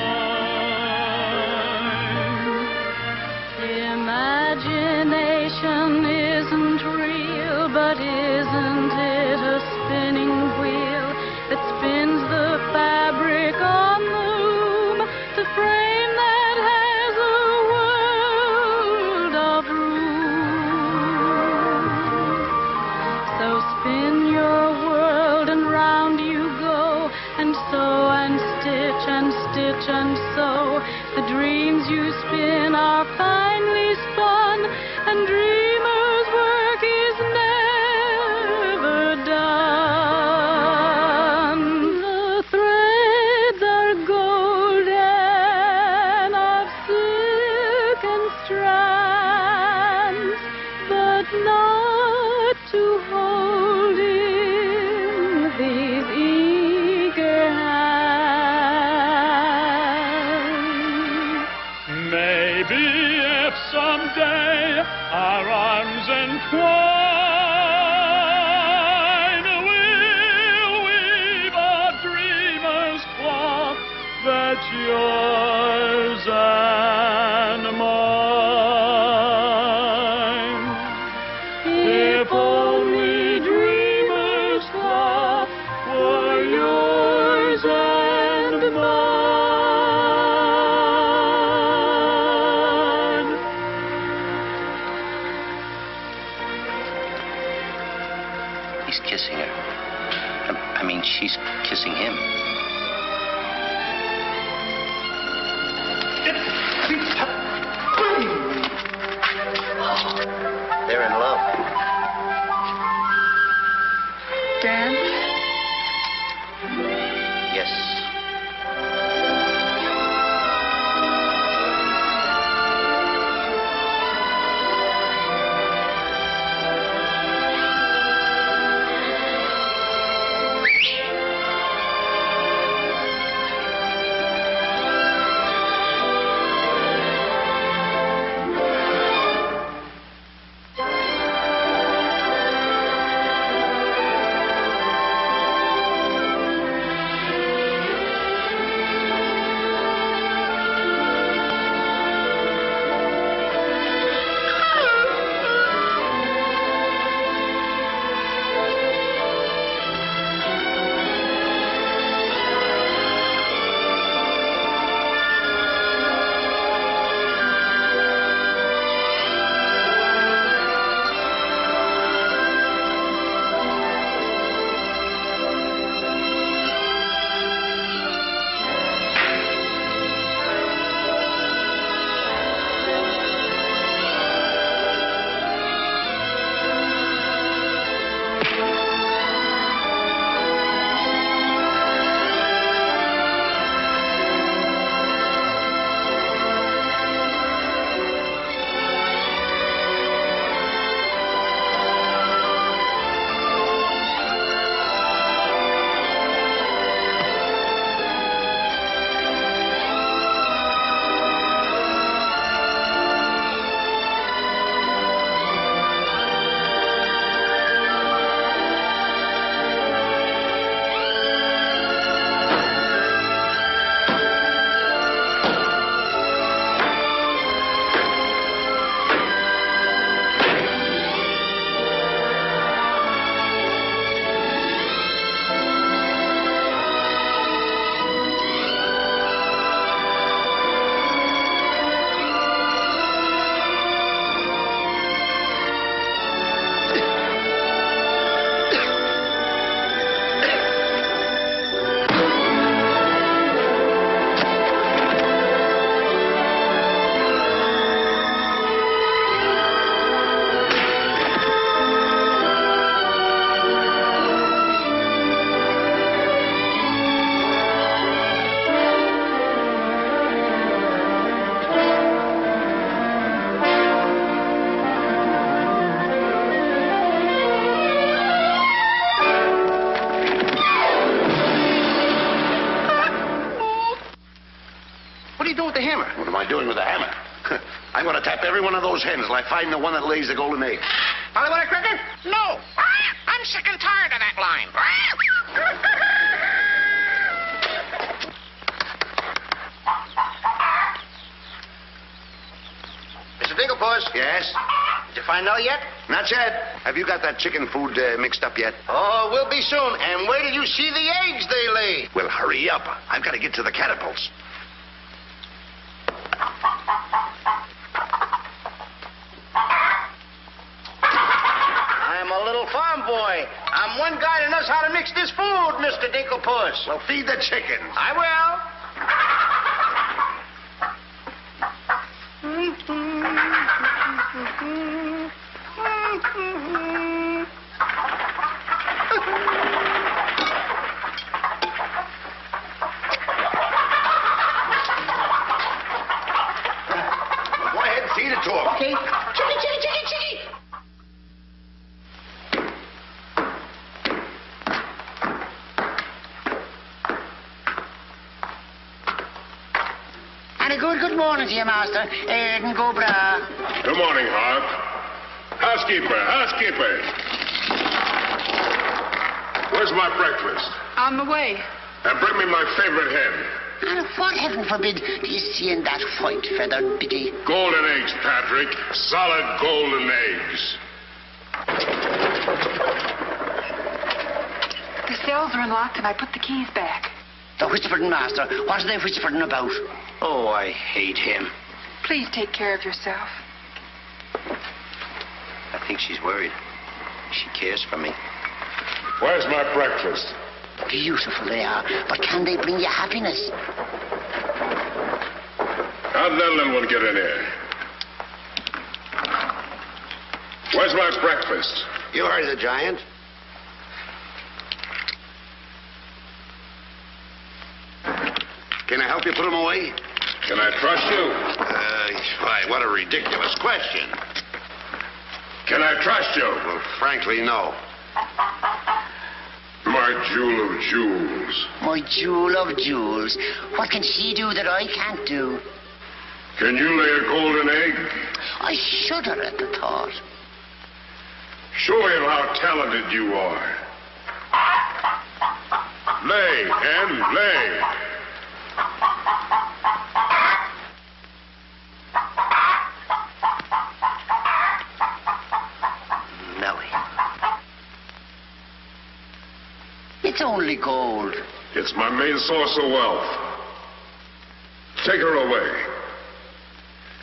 S12: Imagination isn't real, but isn't it a spinning wheel that spins the fabric on the loom, the frame that has a world of room? So spin your world and round you go, and sew and stitch and stitch and sew. The dreams you spin are finely spun, and dreamers' work is never done. The threads are golden, of silken strands, but not to hold in these eager hands. Maybe if someday our arms entwine, we'll weave a dreamer's cloth that's yours and mine. If only dreamer's cloth were yours and mine.
S5: He's kissing her. I mean, she's kissing him. They're in love.
S3: Dan?
S5: Yes. What are you doing with the hammer?
S9: What am I doing with the hammer? I'm going to tap every one of those hens till I find the one that lays the golden egg.
S5: Polly, want a cracker?
S18: No. I'm sick and tired of that line.
S5: Mr. Dinklepus.
S9: Yes?
S5: Did you find out yet?
S9: Not yet. Have you got that chicken food mixed up yet?
S5: Oh, we'll be soon. And where did you see the eggs they lay?
S9: Well, hurry up. I've got to get to the catapults.
S5: I'm a little farm boy. I'm one guy that knows how to mix this food, Mr. Dinklepus.
S9: Well, feed the chickens.
S5: I will.
S9: Go ahead and feed it to them.
S5: Okay. Chickie.
S14: And a good morning to you, Master. And go bra.
S17: Good morning, Hart. Housekeeper. Where's my breakfast?
S6: On the way.
S17: And bring me my favorite hen.
S14: And what, heaven forbid, do you see in that white-feathered biddy?
S17: Golden eggs, Patrick. Solid golden eggs.
S6: The cells are unlocked and I put the keys back.
S14: The whispering, Master. What are they whispering about?
S5: Oh, I hate him.
S6: Please take care of yourself.
S5: I think she's worried. She cares for me.
S17: Where's my breakfast?
S14: Beautiful they are, but can they bring you happiness?
S17: How'd that little one get in here? Where's my breakfast?
S9: You heard the giant. Can I help you put them away?
S17: Can I trust you?
S9: Why, what a ridiculous question.
S17: Can I trust you?
S9: Well, frankly, no.
S17: My jewel of jewels.
S14: My jewel of jewels. What can she do that I can't do?
S17: Can you lay a golden egg?
S14: I shudder at the thought.
S17: Show him how talented you are. Lay, hen, lay.
S5: Nellie.
S14: It's only gold.
S17: It's my main source of wealth. Take her away.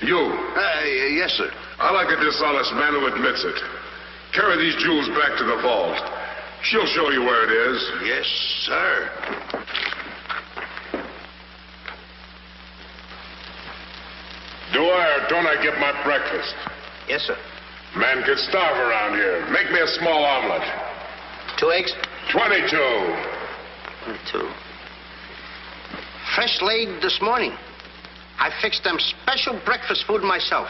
S17: You.
S9: Yes, sir.
S17: I like a dishonest man who admits it. Carry these jewels back to the vault. She'll show you where it is.
S9: Yes, sir.
S17: Do I or don't I get my breakfast?
S5: Yes, sir.
S17: Man could starve around here. Make me a small omelet.
S5: 2 eggs?
S17: 22.
S5: 22. Fresh laid this morning. I fixed them special breakfast food myself.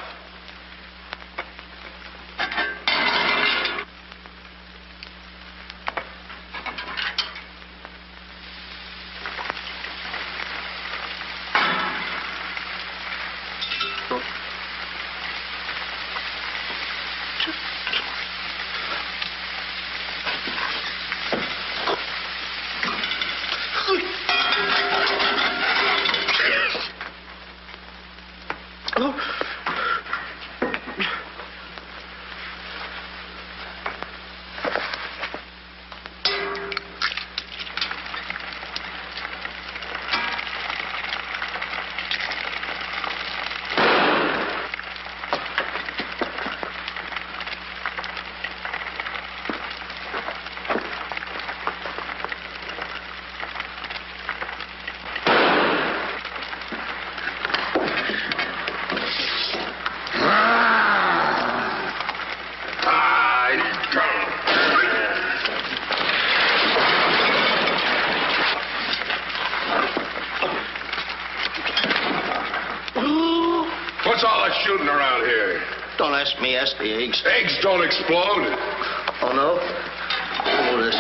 S17: What's all that shooting around here?
S5: Don't ask me, ask the eggs.
S17: Eggs don't explode.
S5: Oh, no? Oh, this.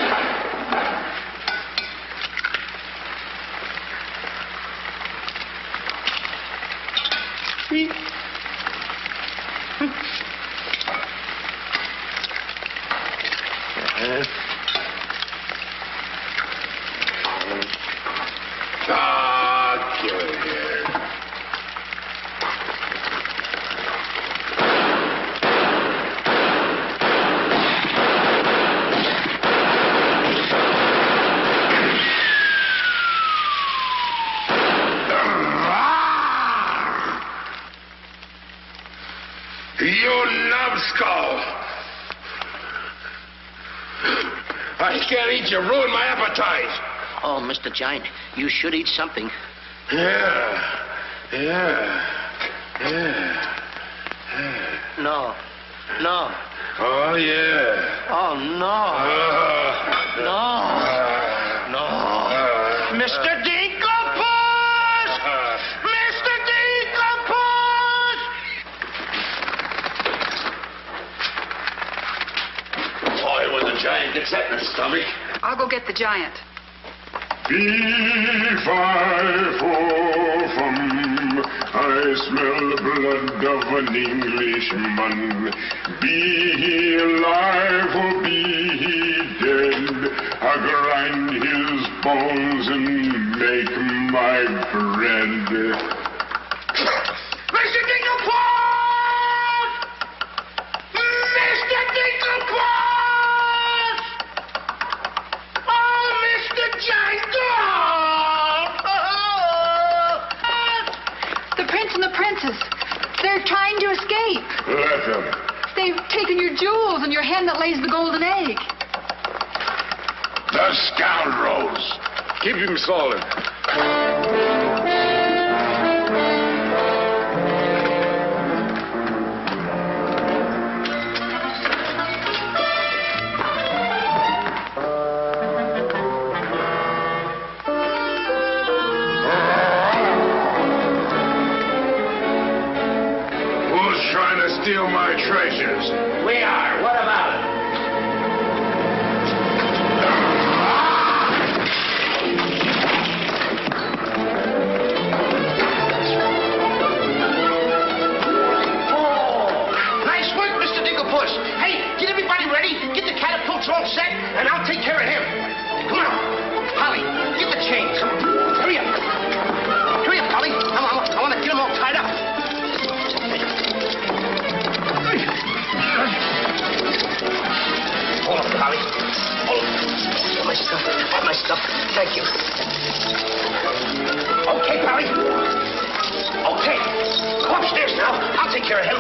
S4: You ruined my appetite.
S11: Oh, Mr. Giant, you should eat something.
S4: Yeah.
S11: No.
S4: Oh, yeah.
S11: Oh, no. No. Mr. Dinklepuss! Mr. Dinklepuss!
S4: Boy, when the giant gets that in his stomach.
S6: I'll go get the giant.
S17: Fee-fi-fo-fum, I smell the blood of an Englishman. Be he alive or be he dead, I grind his bones and make my bread.
S4: Mr. Dinklepuss! Mr. Dinklepuss!
S6: The prince and the princess, they're trying to escape.
S17: Let them.
S6: They've taken your jewels and your hen that lays the golden egg.
S4: The scoundrels. Keep him solid. Steal my treasures.
S11: We are. What about it?
S5: Oh, nice work, Mr. Dinklepuss. Hey, get everybody ready. Get the catapults all set, and I'll take care of him. Come on. Polly, get the chains. Come on. Hurry up. Hurry up, Polly. I want to get them all tied up. Hold on, Polly. Hold on. All my stuff. Thank you. Okay, Polly. Okay. Go upstairs now. I'll take care of him.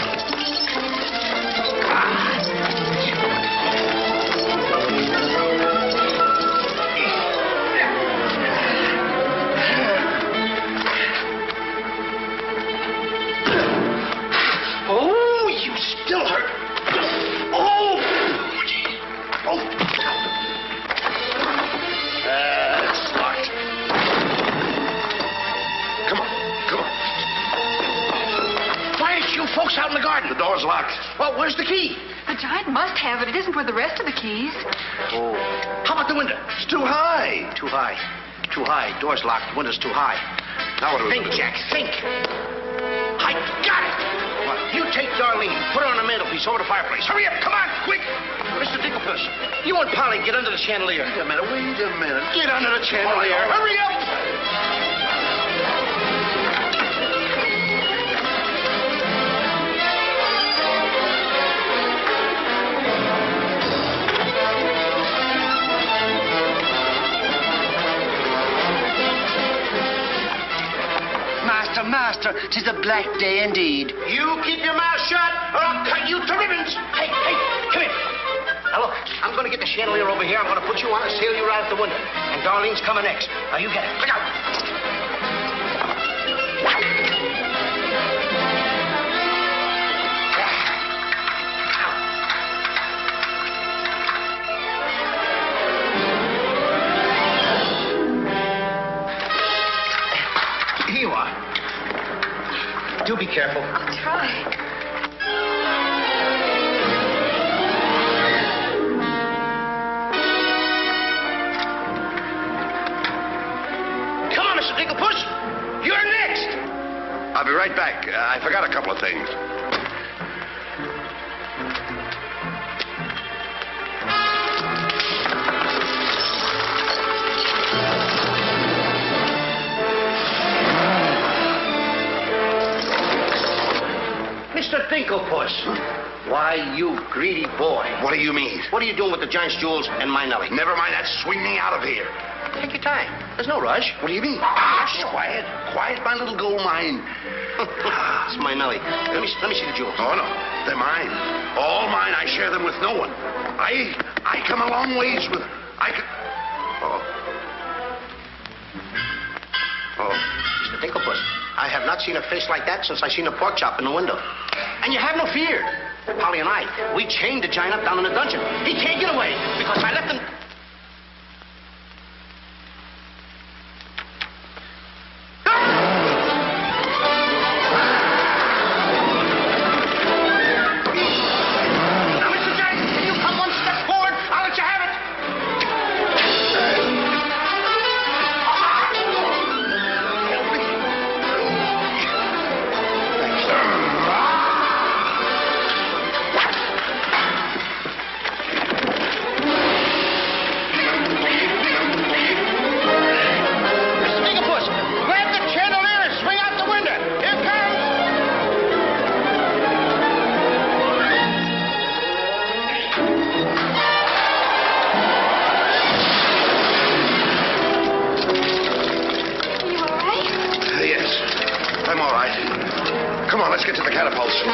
S5: Oh, you still hurt. It's locked. Come on. Why aren't you folks out in the garden?
S4: The door's locked.
S5: Well, where's the key?
S6: The giant must have it. It isn't for the rest of the keys.
S5: Oh. How about the window?
S4: It's too high.
S5: Too high. Door's locked. The window's too high.
S4: Now what do we do?
S5: Think, Jack, think. I got it. What? You take Darlene, put her on the mantelpiece over the fireplace. Hurry up, come on, quick. Mr. Dinklepuss, you and Polly get under the chandelier.
S4: Wait a minute.
S5: Get under the chandelier. Hurry up.
S14: Master, 'tis a black day indeed.
S5: You keep your mouth shut, or I'll cut you to ribbons. Hey, come here. Now, look, I'm going to get the chandelier over here. I'm going to put you on and sail you right out the window. And Darlene's coming next. Now, you get it. Look out. Here you are. Do be careful.
S6: I'll try.
S5: Come on, Mr. Dinklepuss. You're next.
S4: I'll be right back. I forgot a couple of things.
S5: Mr. Dinklepuss. Why, you greedy boy.
S4: What do you mean?
S5: What are you doing with the giant's jewels and my Nellie?
S4: Never mind that. Swing me out of here.
S5: Take your time. There's no rush.
S4: What do you mean? Quiet. Quiet, my little gold mine.
S5: It's my Nellie. Let me see the jewels.
S4: Oh, no. They're mine. All mine. I share them with no one. I come a long ways with...
S5: Oh, Mr. Dinklepuss, I have not seen a face like that since I seen a pork chop in the window. And you have no fear. Polly and I, we chained the giant up down in the dungeon. He can't get away because I left him... Now, Mr. Giant, can you come one step forward? I'll let you have it.
S4: I'm all right. Come on, let's get to the catapults.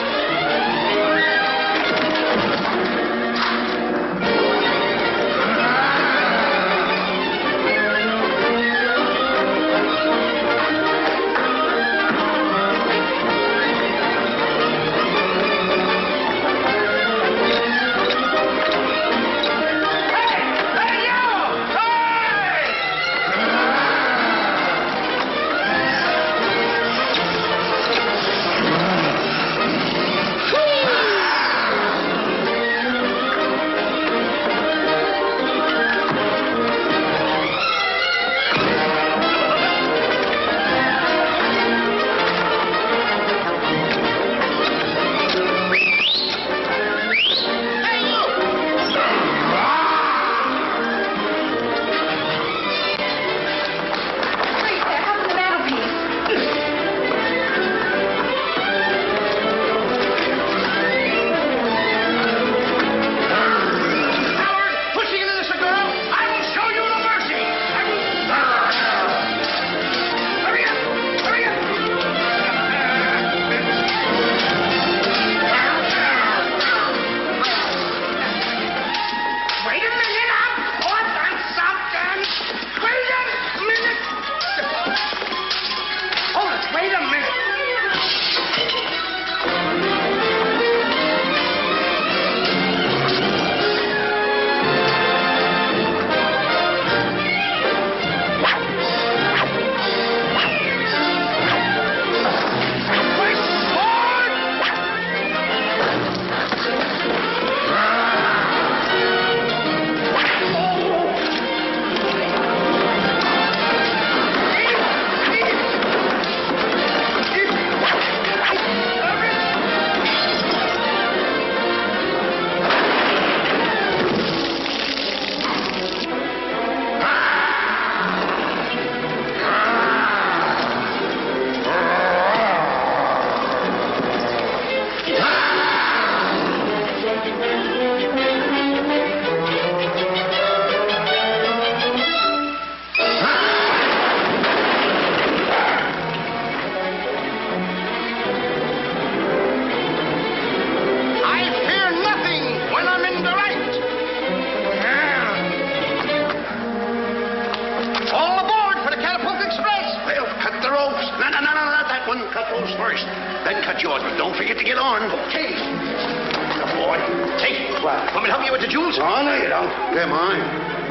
S5: Cut those first, then cut yours. But don't forget to get on. Okay. Good boy. Hey, want me to help you with the jewels?
S4: Oh, no, you don't. They're mine.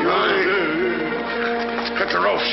S4: Mine. Cut the ropes.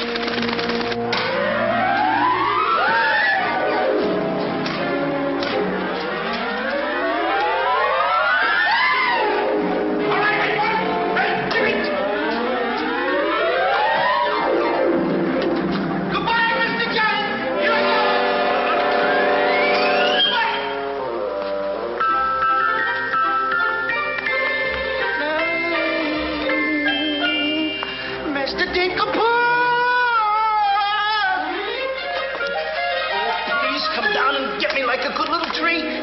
S11: like a good little tree.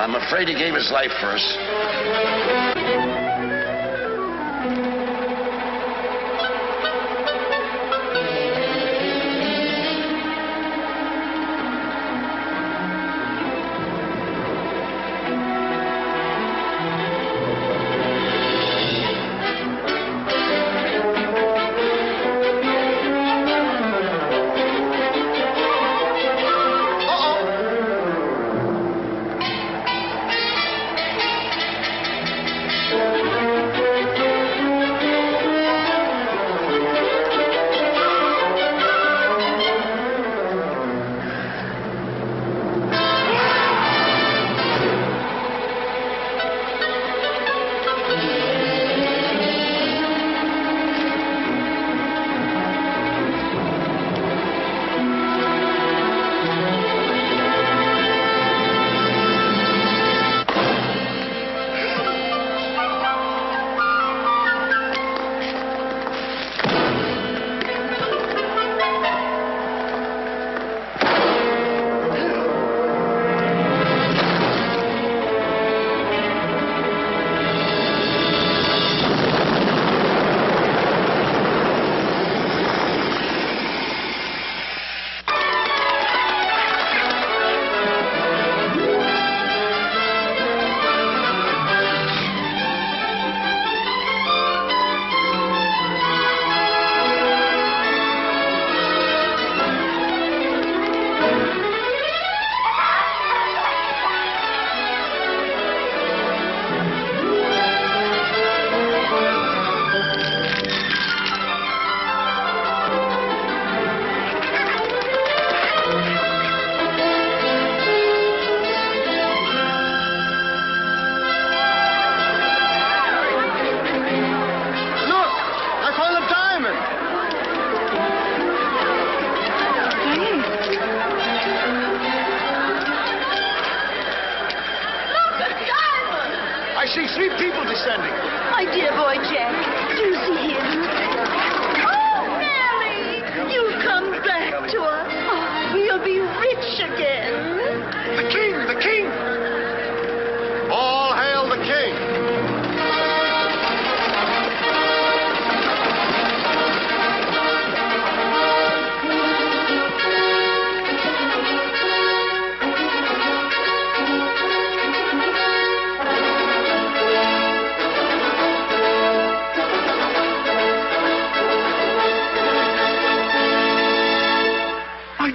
S9: I'm afraid he gave his life for us.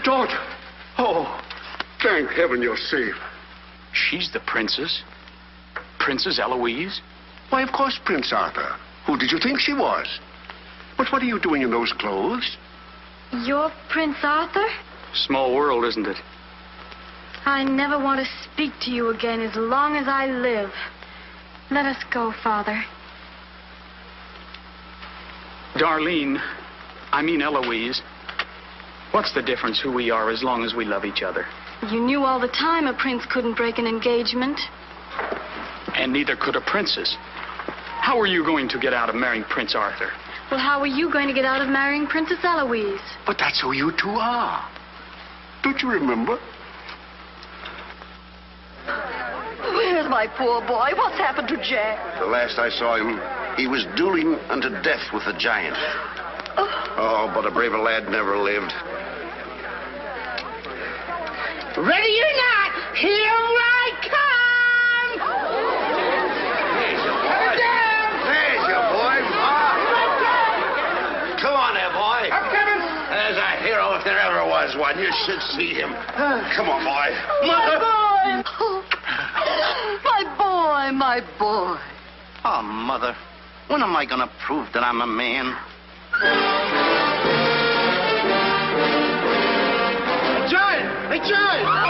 S4: daughter. Oh, thank heaven you're safe.
S2: She's the princess? Princess Eloise?
S4: Why, of course, Prince Arthur. Who did you think she was? But what are you doing in those clothes?
S3: You're Prince Arthur?
S2: Small world, isn't it?
S3: I never want to speak to you again as long as I live. Let us go, Father.
S2: Darlene, I mean Eloise. What's the difference who we are as long as we love each other?
S3: You knew all the time a prince couldn't break an engagement.
S2: And neither could a princess. How are you going to get out of marrying Prince Arthur?
S3: Well, how are you going to get out of marrying Princess Eloise?
S4: But that's who you two are. Don't you remember?
S8: Where's my poor boy? What's happened to Jack?
S7: The last I saw him, he was dueling unto death with a giant. Oh, but a braver lad never lived.
S14: Ready or not, here I come!
S7: There's your boy. There's your boy. Come on there, boy.
S14: I'm coming.
S7: There's a hero if there ever was one. You should see him. Come on, boy.
S8: My boy! My boy, my boy.
S11: Oh, Mother, when am I going to prove that I'm a man?
S14: Hey, John!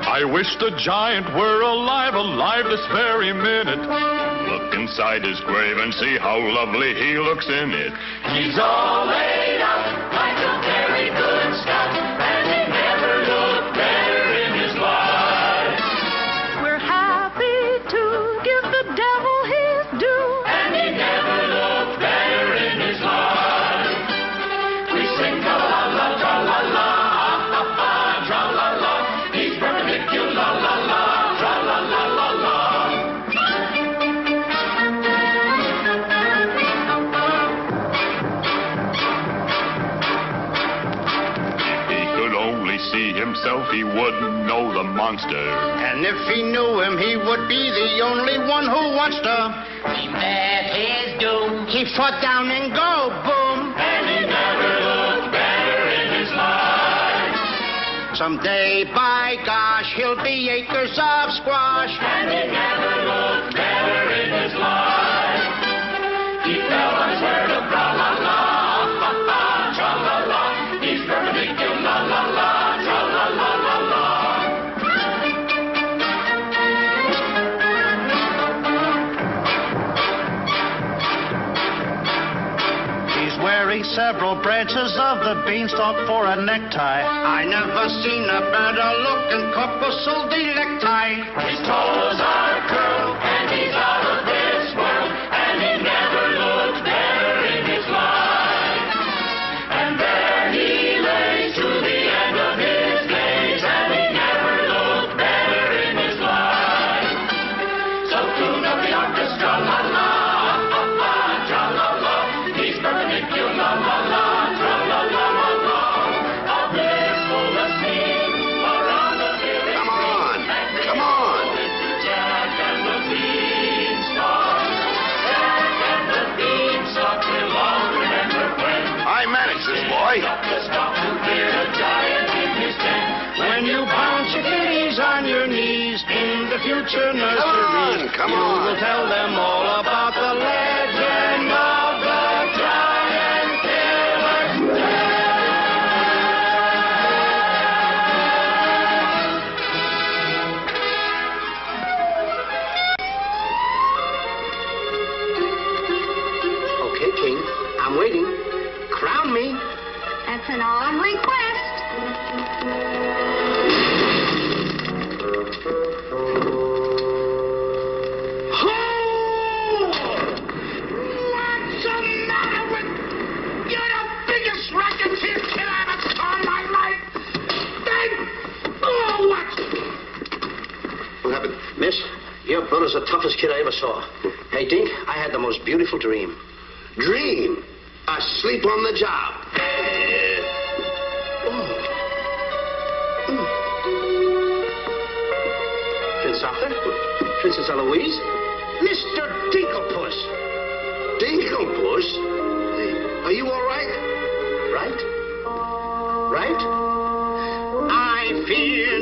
S13: I wish the giant were alive this very minute. Look inside his grave and see how lovely he looks in it.
S12: He's all laid out like a very good scout, and he never looked better in his life.
S8: We're happy to give the devil his due,
S12: and he never looked better in his life. We sing tra-la-la, tra-la-la, ah-ha-ha, tra-la-la. He's perpendicular, la-la-la, tra-la-la-la-la.
S13: See himself, he wouldn't know the monster.
S11: And if he knew him, he would be the only one who wants to.
S14: He met his doom.
S11: He fought down and go, boom.
S12: And he never looked better in his life.
S11: Someday, by gosh, he'll be acres of squash.
S12: And he never looked better in his life. He fell on his word of tra-la-la, ha-ha, tra-la-la. He's perpendicular, la-la-la.
S11: Wearing several branches of the beanstalk for a necktie. I never seen a better looking couple so necktie.
S12: His toes are curled and he's out of this world, and he never looked better in his life. And there he lays to the end of his days, and he never looked better in his life. So tune up the orchestra, la la, ha ha, tra la la. He's perpendicular, la la, tra la la la la. A blissful asleep around the village.
S7: Come on.
S12: Jack and the
S7: answers, boy.
S11: When you bounce your kitties on your knees in the future nursery,
S7: Come on.
S11: You will tell them all about the legend of the giant killer. Okay, King, I'm waiting. Crown me.
S1: That's an odd request.
S11: What's the matter with... You're the biggest racketeer kid I ever saw in my life. What?
S5: What happened?
S11: Miss, your brother's the toughest kid I ever saw. Hey, Dink, I had the most beautiful dream.
S5: Dream. Asleep on the job.
S11: Prince Arthur? Princess Eloise? Mr. Dinklepuss.
S5: Dinklepuss? Hey, are you all right?
S11: Right? Right? I feel